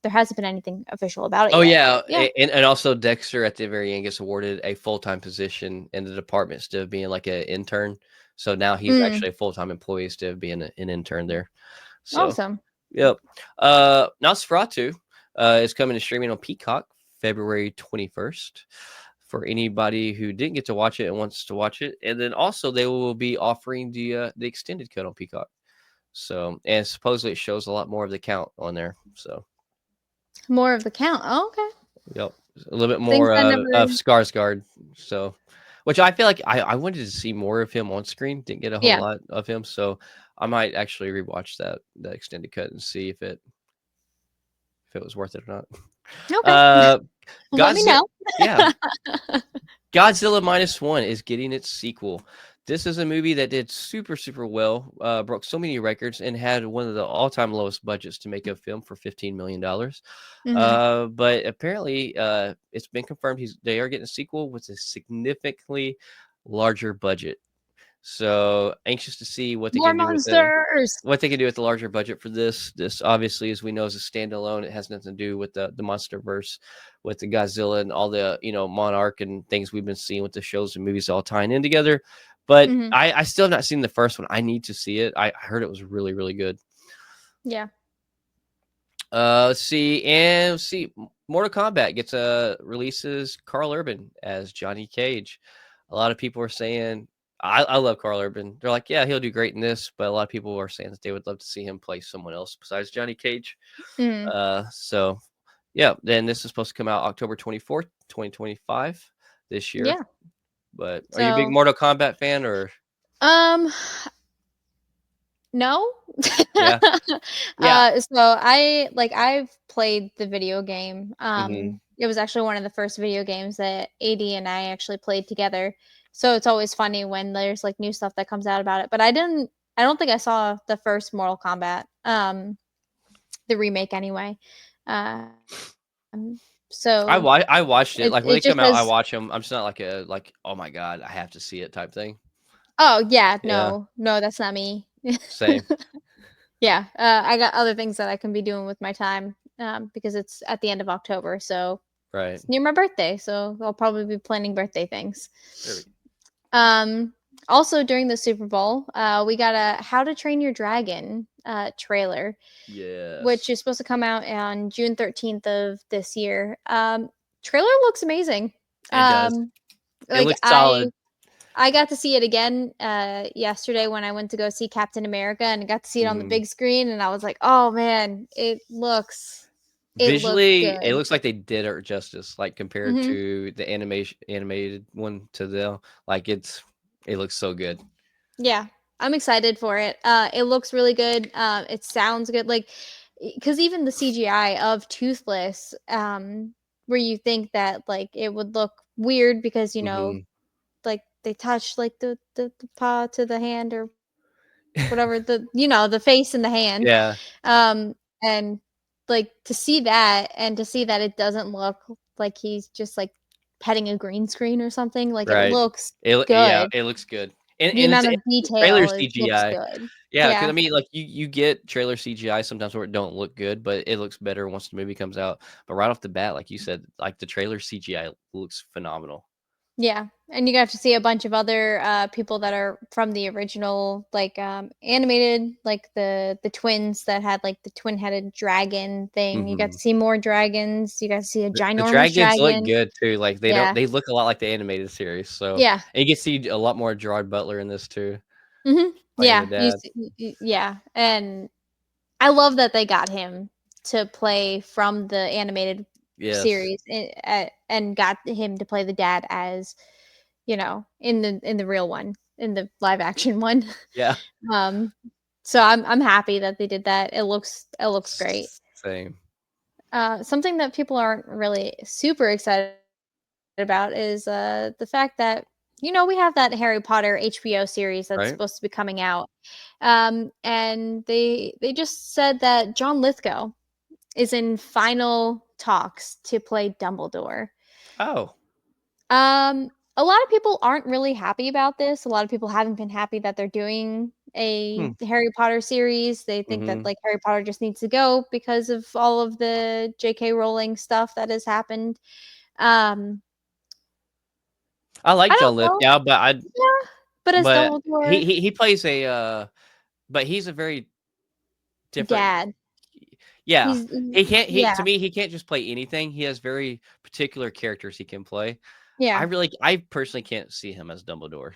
there hasn't been anything official about it Oh yet. yeah, But yeah. and also Dexter at the very end gets awarded a full time position in the department instead of being like an intern. So now he's Mm, actually a full time employee instead of being an intern there. So awesome. yep. Nosferatu is coming to streaming on Peacock February 21st for anybody who didn't get to watch it and wants to watch it. And then also they will be offering the extended cut on Peacock. So and supposedly it shows a lot more of the count on there. So More of the count. Oh, okay. yep, a little bit Things more I never. of Skarsgård. So, which I feel like I wanted to see more of him on screen. Didn't get a whole Yeah. lot of him, so I might actually rewatch that extended cut and see if it was worth it or not. Okay. Uh, Well, let me Godzilla, know. yeah, Godzilla minus one is getting its sequel. This is a movie that did super well, broke so many records, and had one of the all-time lowest budgets to make a film for $15 million. Hmm. But apparently, it's been confirmed they are getting a sequel with a significantly larger budget. So anxious to see what they More can do with the monsters. larger budget for this. This obviously, as we know, is a standalone. It has nothing to do with the MonsterVerse, with the Godzilla and all the Monarch and things we've been seeing with the shows and movies all tying in together. But Hmm. I still have not seen the first one. I need to see it. I heard it was really really good. Yeah. Let's see, Mortal Kombat gets releases Carl Urban as Johnny Cage. A lot of people are saying I love Carl Urban. They're like, yeah, he'll do great in this, but a lot of people are saying that they would love to see him play someone else besides Johnny Cage. Mm. So yeah, then this is supposed to come out October 24th, 2025 this year. Yeah. But are you a big So, Mortal Kombat fan or um, no. yeah? Yeah. So I've played the video game. Hmm. It was actually one of the first video games that AD and I actually played together. So it's always funny when there's like new stuff that comes out about it. But I don't think I saw the first Mortal Kombat, the remake anyway. So I watched it. Like when it they just come out, I says, watch them. I'm just not like oh my god, I have to see it type thing. oh yeah, Yeah, no, that's not me. same. Yeah, I got other things that I can be doing with my time, because it's at the end of October, so Right. it's near my birthday, so I'll probably be planning birthday things. There we go. Um, Also during the Super Bowl, we got a How to Train Your Dragon trailer, which Yes, is supposed to come out on June 13th of this year. Trailer looks amazing. it does. Um, It like looks solid. I got to see it again yesterday when I went to go see Captain America, and I got to see it on the Mhm. big screen, and I was like, "Oh man, it looks Visually, it good." looks like they did it justice, like compared Hmm. to the animated one to the like it looks so good. Yeah, I'm excited for it. It looks really good. It sounds good. Like, because even the CGI of Toothless, where you think that like it would look weird because Hmm. like they touch like the paw to the hand or whatever, the face and the hand, Yeah, and like to see that and to see that it doesn't look like he's just like petting a green screen or something, like it right. looks Yeah, good. it looks good, The and amount it's of trailer detail looks CGI. good. Yeah, because I Yeah. mean, like you get trailer CGI sometimes where it don't look good, but it looks better once the movie comes out. But right off the bat, like you said, like the trailer CGI looks phenomenal. Yeah, and you got to see a bunch of other people that are from the original, like animated, like the twins that had like the twin-headed dragon thing. You got Hmm. to see more dragons. You got to see a The ginormous dragons look dragon. good too. Like Yeah, they look a lot like the animated series. So yeah. and you get to see a lot more Gerard Butler in this too, Hmm. playing the Yeah, dad. yeah, and I love that they got him to play from the animated Yes. series, and got him to play the dad as in the real one, in the live action one. Yeah. Um, so I'm happy that they did that. It looks great. Same. Something that people aren't really super excited about is the fact that we have that Harry Potter HBO series that's Right. supposed to be coming out, and they just said that John Lithgow is in final talks to play Dumbledore. Oh. A lot of people aren't really happy about this. A lot of people haven't been happy that they're doing a Hmm. Harry Potter series. They think that Hmm. like Harry Potter just needs to go because of all of the J.K. Rowling stuff that has happened. Um, I like I John don't know. Lithgow, Yeah, but as but Dumbledore, he plays a but he's a very different. dad, Yeah. he's He can't he yeah, to me he can't just play anything. He has very particular characters he can play. yeah, I personally can't see him as Dumbledore.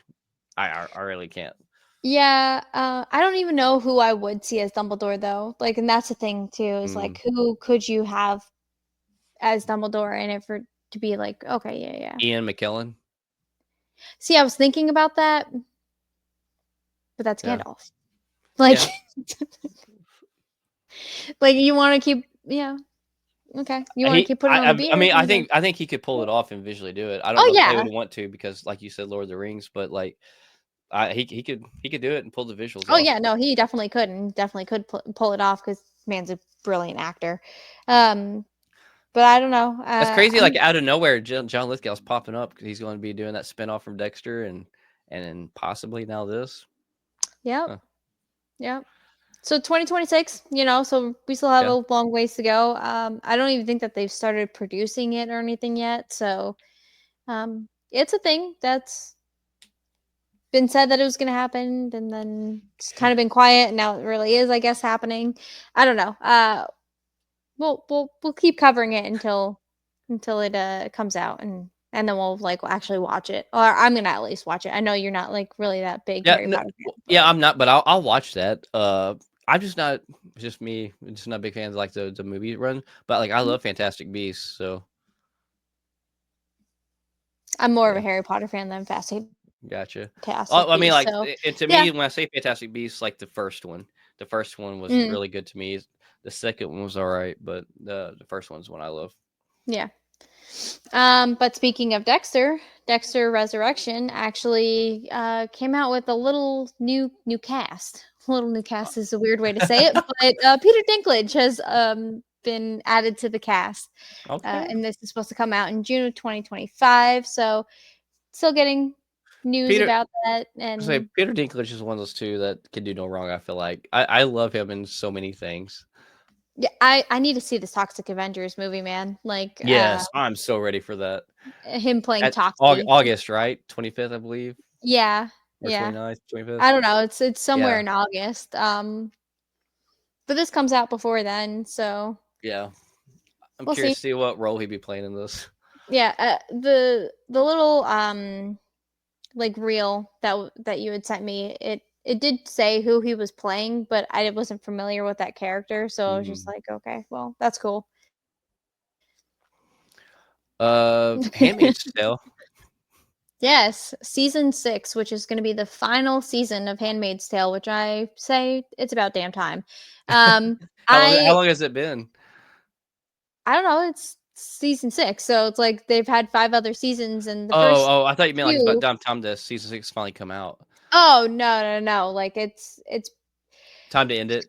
I really can't. yeah. I don't even know who I would see as Dumbledore though. Like, and that's the thing too, is Mm. like who could you have as Dumbledore in it for to be like, okay, yeah, yeah. Ian McKellen. See, I was thinking about that, but that's Yeah. Gandalf. Like, Yeah. like you want to keep, yeah, okay. You want to keep putting on the I beard, mean, and then, I think he could pull it off and visually do it. I don't oh know if they yeah, would want to because, like you said, Lord of the Rings, but like, he could do it and pull the visuals oh off. yeah. No, he definitely could, and definitely could pull it off because man's a brilliant actor. Um, but I don't know. That's crazy. Like out of nowhere, John Lithgow's popping up because he's going to be doing that spinoff from Dexter, and then possibly now this. Yep. Huh. Yep. So 2026, so we still have Yeah. a long ways to go. I don't even think that they've started producing it or anything yet. So it's a thing that's been said that it was going to happen, and then it's kind of been quiet, and now it really is, I guess, happening. I don't know. We'll keep covering it until it comes out, and then we'll like actually watch it, or I'm gonna at least watch it. I know you're not like really that big Yeah. Harry No, Potter fan, yeah, but I'm not, but I'll watch that. I'm just not just me. Just not big fans of, like the movie run, but like I love Fantastic Beasts. So I'm more of a yeah, Harry Potter fan than gotcha. Fantastic Oh, I mean, Beasts. like, So and to yeah. me, when I say Fantastic Beasts, like the first one was Mm, really good to me. The second one was all right, but the first one's one I love. yeah. But speaking of Dexter Resurrection actually came out with a little new cast. A little new cast is a weird way to say it, but Peter Dinklage has been added to the cast, Okay. and this is supposed to come out in June of 2025. So still getting news Peter, about that, I say and Peter Dinklage is one of those two that can do no wrong. I feel like I love him in so many things. yeah, I need to see this Toxic Avengers movie, man. Like Yes, I'm so ready for that. him playing At Toxie. August, right? 25th, I believe, Yeah, or yeah. 29th, 25th. I don't know. It's somewhere Yeah, in August. But this comes out before then, so yeah. I'm we'll curious see. to see what role he'd be playing in this. Yeah, the little like reel that you had sent me, it did say who he was playing, but I wasn't familiar with that character, so I was just Mhm. like, okay, well, that's cool. Handmaid's Tale. Yes, season 6, which is going to be the final season of Handmaid's Tale, which I say it's about damn time. Um, How I long has it been? I don't know. It's season 6, so it's like they've had 5 other seasons, and the Oh, first I thought you meant like it's about 2. time the season 6 finally come out. Oh, no, no, no, like, it's Time to end it.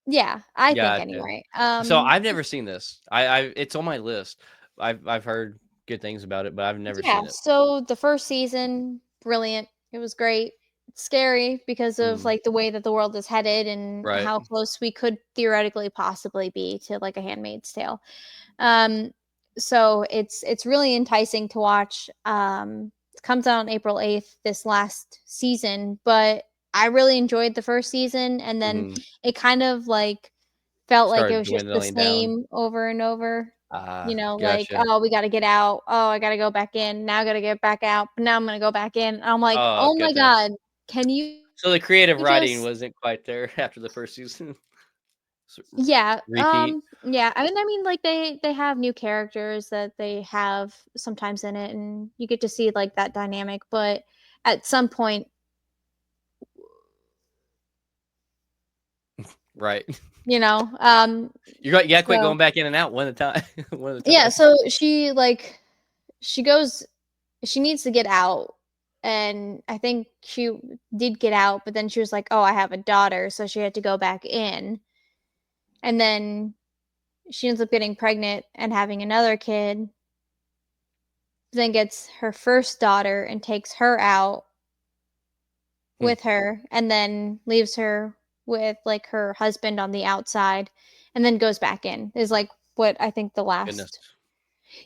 yeah, I think Gotcha. anyway. So I've never seen this. I it's on my list. I've heard good things about it, but I've never Yeah, seen it. so the first season, brilliant. It was great. It's scary because of, Mm, like, the way that the world is headed and right. how close we could theoretically possibly be to, like, a Handmaid's Tale. Um, so it's really enticing to watch. It comes out on April 8th, this last season, but I really enjoyed the first season, and then Mhm. it kind of like felt like it Started was just the dwindling down. same over and over. Like, Gotcha. oh, we got to get out. Oh, I got to go back in. Now I got to get back out. But now I'm going to go back in. And I'm like, Oh, oh my goodness. God, can you So the creative writing just wasn't quite there after the first season. S yeah, repeat. yeah. I mean, like they have new characters that they have sometimes in it, and you get to see like that dynamic. But at some point, Right. you know, You gotta quit so going back in and out one at a time. One at a yeah, time. so she goes, she needs to get out, and I think she did get out, but then she was like, oh, I have a daughter, so she had to go back in, and then she ends up getting pregnant and having another kid, then gets her first daughter and takes her out Hmm, with her, and then leaves her with like her husband on the outside, and then goes back in is like what I think the goodness. last,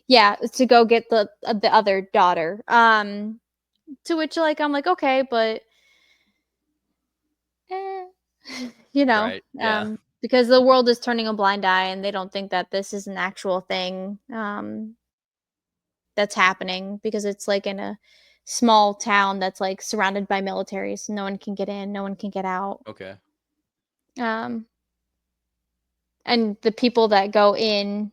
yeah, to go get the other daughter. To which like I'm like, okay, but eh, you know Right, yeah. because the world is turning a blind eye, and they don't think that this is an actual thing that's happening, because it's like in a small town that's like surrounded by militaries, so no one can get in, no one can get out. Okay. um and the people that go in,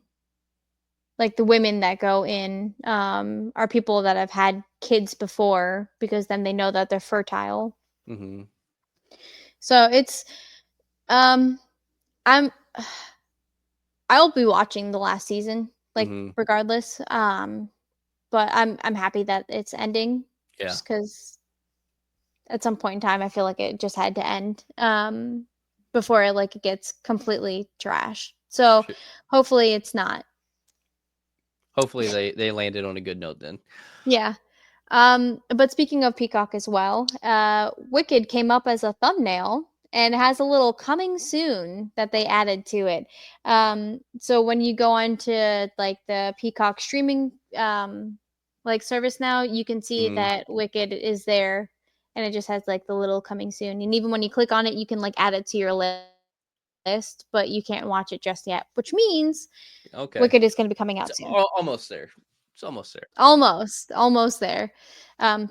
like the women that go in, are people that have had kids before, because then they know that they're fertile. Mhm, So it's um I'm I'll be watching the last season, like, mhm. regardless. But I'm happy that it's ending, Yeah. just because at some point in time I feel like it just had to end, before it gets completely trash. So Sh hopefully it's not. Hopefully they landed on a good note then. Yeah. But speaking of Peacock as well, Wicked came up as a thumbnail and has a little coming soon that they added to it. So when you go on to like the Peacock streaming like service now, you can see Mhm. that Wicked is there, and it just has like the little coming soon. And even when you click on it, you can like add it to your list, but you can't watch it just yet, which means Okay. Wicked is going to be coming It's out soon. almost there. It's almost there. Almost there.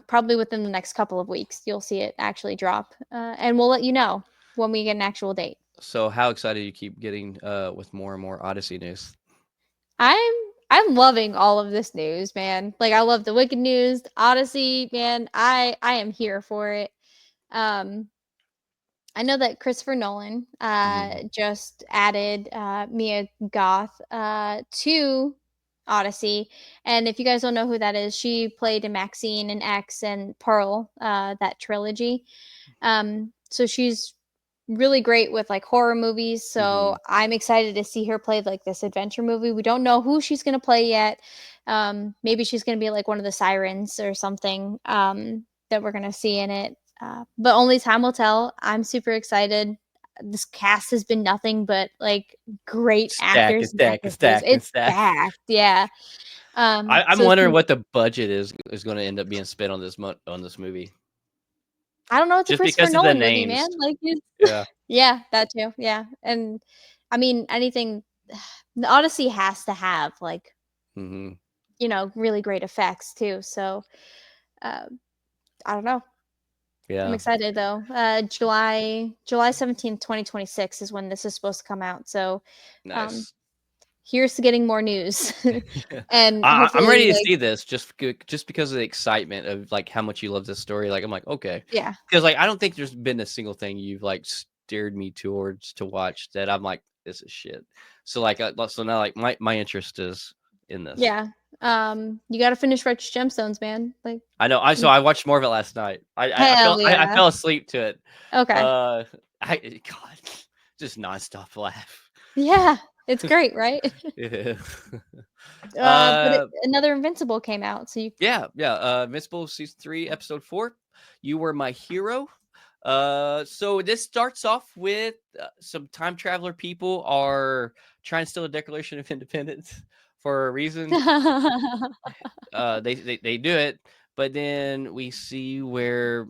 Probably within the next couple of weeks, you'll see it actually drop, and we'll let you know when we get an actual date. So how excited you keep getting with more and more Odyssey news? I'm I'm loving all of this news, man. Like I love the Wicked news, the Odyssey, man. I am here for it. Um, I know that Christopher Nolan Mhm. just added Mia Goth to Odyssey. And if you guys don't know who that is, she played in Maxine and X and Pearl, that trilogy. So she's really great with like horror movies. So Mhm. I'm excited to see her play like this adventure movie. We don't know who she's going to play yet. Maybe she's going to be like one of the sirens or something that we're going to see in it. But only time will tell. I'm super excited. This cast has been nothing but like great Stack and actors and stack and actresses. stack and It's stack. stacked, yeah. I'm So it's wondering gonna be, what the budget is going to end up being spent on this movie, I don't know, it's a just Christopher because of the Nolan movie, names. man. Like it's Yeah. yeah, that too. Yeah. And I mean anything the Odyssey has to have like, Hmm. really great effects too. So uh, I don't know. I'm Yeah. excited though. July 17th, 2026 is when this is supposed to come out. So um Nice. here's to getting more news. And I'm hopefully ready to like see this just because of the excitement of like how much you love this story. Like I'm like okay, yeah. because like I don't think there's been a single thing you've like steered me towards to watch that I'm like this is shit. So like so now like my interest is in this. Yeah. You got to finish Righteous Gemstones, man. Like I know. So you, I watched more of it last night. hell I yeah. fell asleep to it. Okay. Uh, God, just nonstop laugh. Yeah. It's great, right? Yeah. But Uh, another Invincible came out, so you yeah. Invincible season 3, episode 4. You were my hero. So this starts off with some time traveler people are trying to steal a Declaration of Independence for a reason. They do it, but then we see where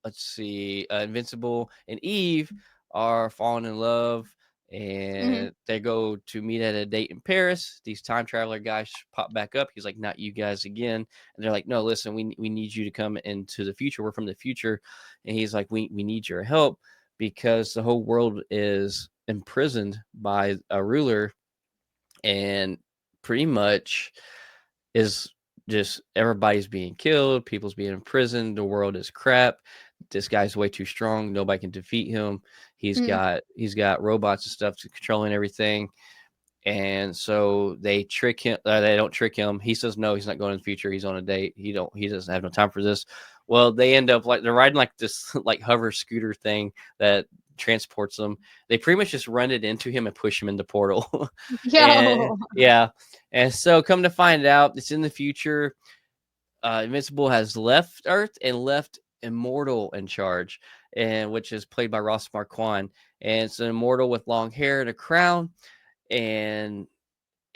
let's see, Invincible and Eve are falling in love Mhm. and they go to meet at a date in Paris. These time traveler guys pop back up. He's like, not you guys again. And they're like, no, listen, we need you to come into the future. We're from the future. And he's like, we need your help because the whole world is imprisoned by a ruler and pretty much is just everybody's being killed, people's being imprisoned, the world is crap. This guy's way too strong. Nobody can defeat him. Mhm. He's got robots and stuff to controlling everything. And so they trick him. They don't trick him. He says no, he's not going in the future. He's on a date. He doesn't have no time for this. Well, they end up like they're riding like this like hover scooter thing that transports them. They pretty much just run it into him and push him in the portal. And Yo. yeah. And so come to find out, it's in the future. Invincible has left Earth and left Immortal in charge, and which is played by Ross Marquand. And it's an immortal with long hair and a crown. And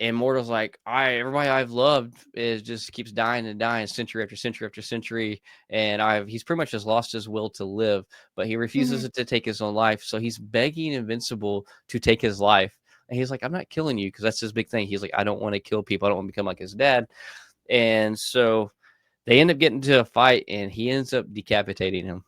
Immortal's like, everybody I've loved is just keeps dying and dying century after century after century. And he's pretty much just lost his will to live, but he refuses Mhm. to take his own life. So he's begging Invincible to take his life. And he's like, I'm not killing you because that's his big thing. He's like, I don't want to kill people. I don't want to become like his dad. And so they end up getting into a fight and he ends up decapitating him.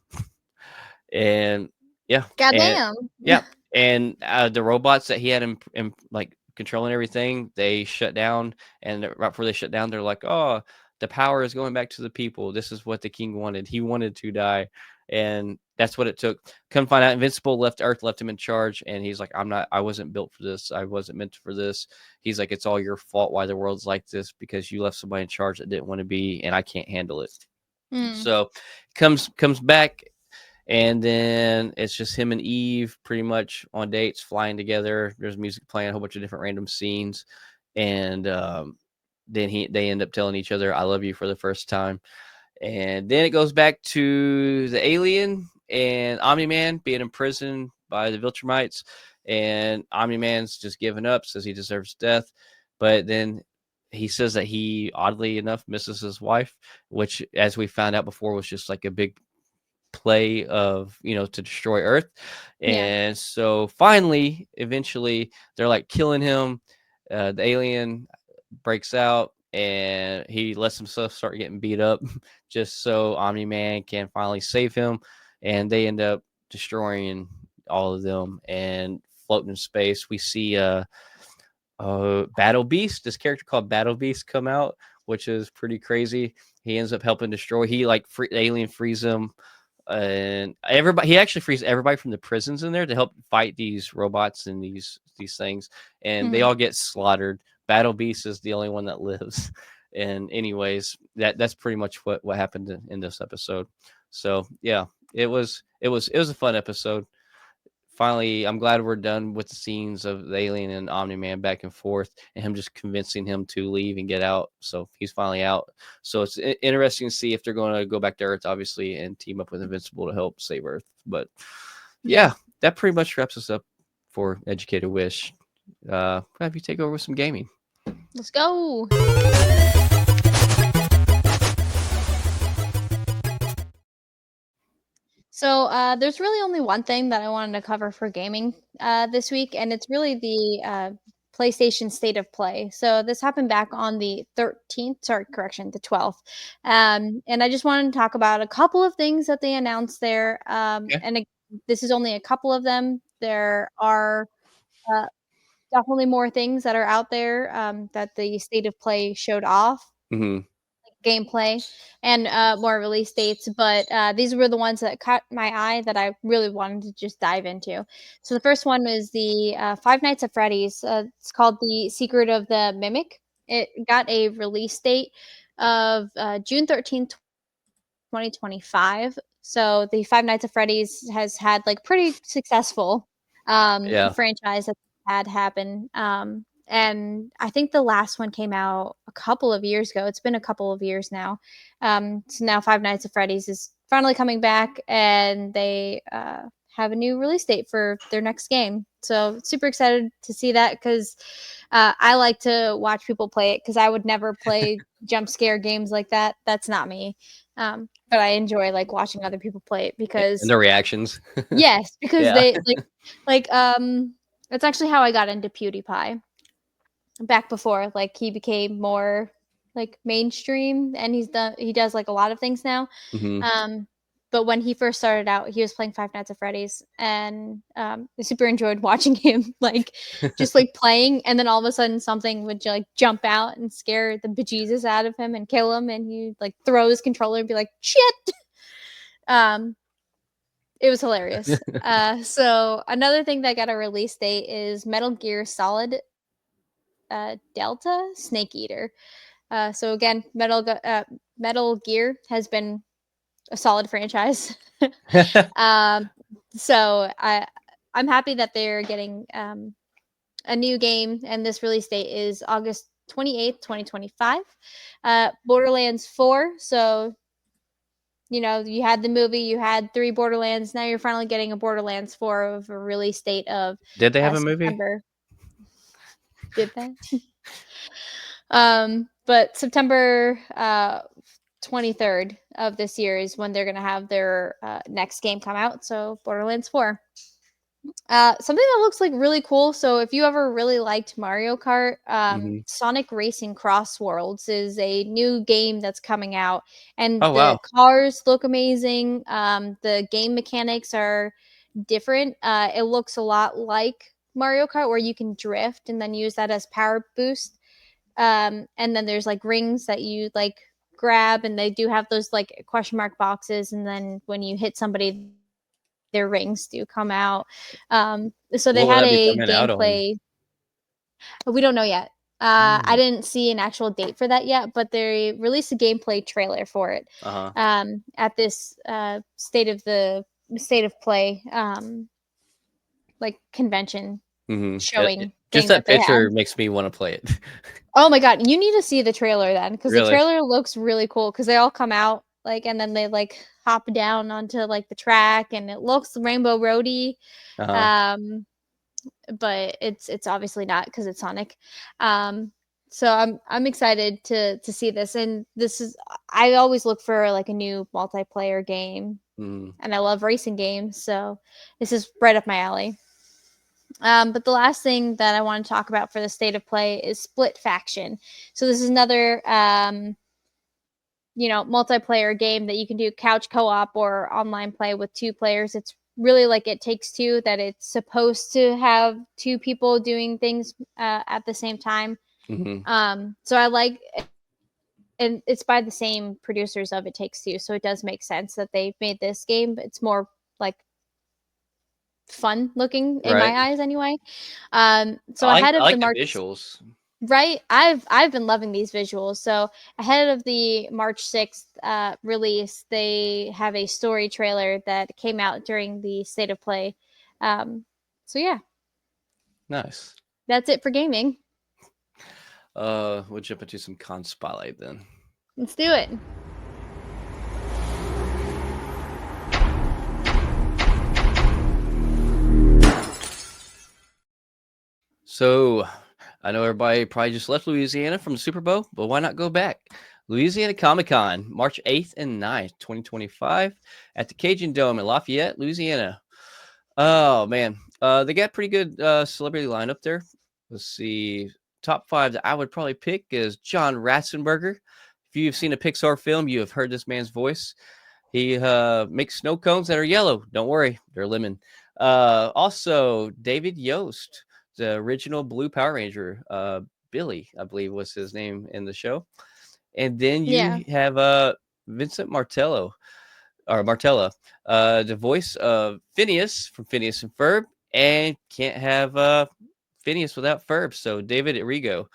And yeah, and Goddamn. yeah, and the robots that he had in like controlling everything, they shut down. And right before they shut down, they're like, "Oh, the power is going back to the people. This is what the king wanted. He wanted to die." And that's what it took. Come find out, Invincible left Earth, left him in charge, and he's like, "I'm not. I wasn't built for this. I wasn't meant for this." He's like, "It's all your fault. Why the world's like this because you left somebody in charge that didn't want to be, and I can't handle it." Mm. So comes back, and then it's just him and Eve pretty much on dates, flying together. There's music playing, a whole bunch of different random scenes, and then they end up telling each other "I love you" for the first time. And then it goes back to the alien and Omni-Man being imprisoned by the Viltrumites, and Omni-Man's just given up, says he deserves death, but then he says that he, oddly enough, misses his wife, which, as we found out before, was just like a big play of, to destroy Earth. Yeah. And so finally, eventually, they're like killing him. The alien breaks out and he lets himself start getting beat up just so Omni-Man can finally save him. And they end up destroying all of them and floating in space. We see Battle Beast, this character called Battle Beast, come out, which is pretty crazy. He ends up helping destroy. He like the alien frees him, and everybody. He actually frees everybody from the prisons in there to help fight these robots and these things, and they Hmm. all get slaughtered. Battle Beast is the only one that lives. And anyways, that's pretty much what happened in this episode. So yeah, it was a fun episode. Finally, I'm glad we're done with the scenes of the alien and Omni-Man back and forth, and him just convincing him to leave and get out. So he's finally out. So it's interesting to see if they're going to go back to Earth, obviously, and team up with Invincible to help save Earth. But Yeah. yeah, that pretty much wraps us up for Educated Wish. Have you take over with some gaming? Let's go. So there's really only one thing that I wanted to cover for gaming this week, and it's really the PlayStation State of Play. So this happened back on the 13th, sorry, correction, the 12th. And I just wanted to talk about a couple of things that they announced there. Okay. This is only a couple of them. There are uh, definitely more things that are out there that the State of Play showed off, Mm-hmm. gameplay, and more release dates, but these were the ones that caught my eye that I really wanted to just dive into. So the first one was the Five Nights at Freddy's. It's called The Secret of the Mimic. It got a release date of June 13th, 2025. So the Five Nights at Freddy's has had like pretty successful Yeah. franchise that had happened. And I think the last one came out a couple of years ago. It's been a couple of years now. So now Five Nights at Freddy's is finally coming back, and they have a new release date for their next game. So super excited to see that because I like to watch people play it because I would never play jump scare games like that. That's not me. But I enjoy like watching other people play it And because the reactions. yes, because Yeah. they like that's actually how I got into PewDiePie back before like he became more like mainstream, and he does like a lot of things now. Mm-hmm. Um, but when he first started out, he was playing Five Nights at Freddy's, and I super enjoyed watching him like just like playing, and then all of a sudden something would like jump out and scare the bejesus out of him and kill him, and he like throw his controller and be like shit. Um, it was hilarious. So another thing that got a release date is Metal Gear Solid Delta Snake Eater. So again, Metal Gear has been a solid franchise. um, so I'm happy that they're getting a new game, and this release date is August 28th, 2025. Borderlands 4. So you had the movie, you had three Borderlands. Now you're finally getting a Borderlands 4 of a release date of Did they have a movie? September. Did that? But September 23rd of this year is when they're going to have their next game come out. So Borderlands 4. Something that looks like really cool. So if you ever really liked Mario Kart, Mm-hmm. Sonic Racing CrossWorlds is a new game that's coming out, and Oh the wow. cars look amazing. The game mechanics are different. It looks a lot like Mario Kart, where you can drift and then use that as power boost. And then there's like rings that you like grab, and they do have those like question mark boxes, and then when you hit somebody, their rings do come out. So they What will had that be a coming out on? gameplay, but we don't know yet. I Mm. didn't see an actual date for that yet, but they released a gameplay trailer for it Uh-huh. at this state of play like convention Mhm. showing Just thing that that they had. picture makes me wanna play it. Oh my god, you need to see the trailer then, because the Really? trailer looks really cool. Because they all come out like, and then they like hop down onto like the track, and it looks Rainbow Roady. Uh-huh. Um, but it's obviously not because it's Sonic. Um, so I'm excited to see this, and this is I always look for like a new multiplayer game, Mm. and I love racing games, so this is right up my alley. But the last thing that I want to talk about for the state of play is Split Faction. So this is another multiplayer game that you can do couch co-op or online play with two players. It's really like It Takes Two, that it's supposed to have two people doing things at the same time. Hmm. So I like, and it's by the same producers of It Takes Two, so it does make sense that they made this game. It's more like fun looking in my Right. eyes anyway. So I like ahead I of the like the March. visuals. Right. I've been loving these visuals. So ahead of the March 6th release, they have a story trailer that came out during the State of Play. So yeah, Nice. that's it for gaming. We'll jump into some con spotlight then. Let's do it. So I know everybody probably just left Louisiana from the Super Bowl, but why not go back? Louisiana Comic Con, March 8th and 9th, 2025, at the Cajun Dome in Lafayette, Louisiana. Oh man, they got pretty good celebrity lineup there. Let's see, top 5 that I would probably pick is John Ratzenberger. If you've seen a Pixar film, you have heard this man's voice. He makes snow cones that are yellow. Don't worry, they're lemon. Also, David Yost, the original Blue Power Ranger, Billy, I believe was his name in the show. And then Yeah. you have Vincent Martella, the voice of Phineas from Phineas and Ferb, and can't have Phineas without Ferb. So David Arrigo,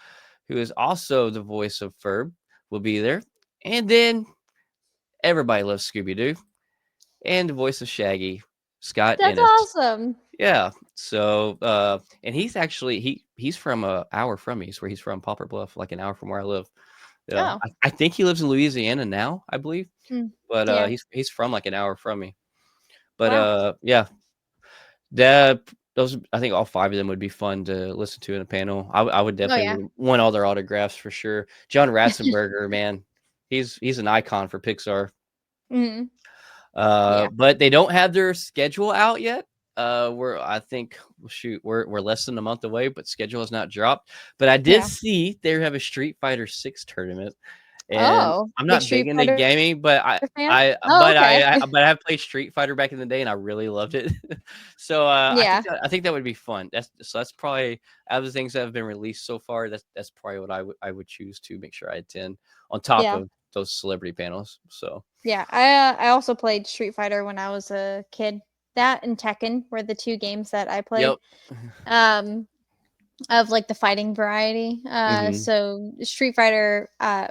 who is also the voice of Ferb, will be there. And then everybody loves Scooby Doo, and the voice of Shaggy, Scott That's Ennis. awesome. Yeah. So and he's actually he's from an hour from me. He's where he's from, Poplar Bluff, like an hour from where I live. Yeah. Oh. I think he lives in Louisiana now, I believe. Mm. But Yeah. he's from like an hour from me. But Wow. yeah, that those I think all 5 of them would be fun to listen to in a panel. I would Oh yeah. definitely want all their autographs for sure. John Ratzenberger, man, he's an icon for Pixar. Mm. Yeah. But they don't have their schedule out yet. I think we're less than a month away, but schedule has not dropped. But I did Yeah. see they have a Street Fighter 6 tournament, and Oh, I'm big not big Street into Fighter gaming, but fan. Oh, okay. I have played Street Fighter back in the day, and I really loved it. So Yeah. I think that would be fun. That's probably out of the things that have been released so far. That's probably what I would choose to make sure I attend on top Yeah. of those celebrity panels. So Yeah. I also played Street Fighter when I was a kid. That and Tekken were the two games that I played. yep. Of like the fighting variety. Hmm. So Street Fighter, I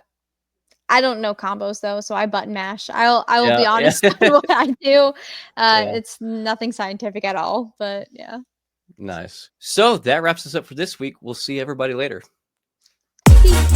don't know combos though, so I button mash. I will Yeah, be yeah. honest on what I do. Yeah, It's nothing scientific at all, but yeah. nice. So that wraps us up for this week. We'll see everybody later. Peace.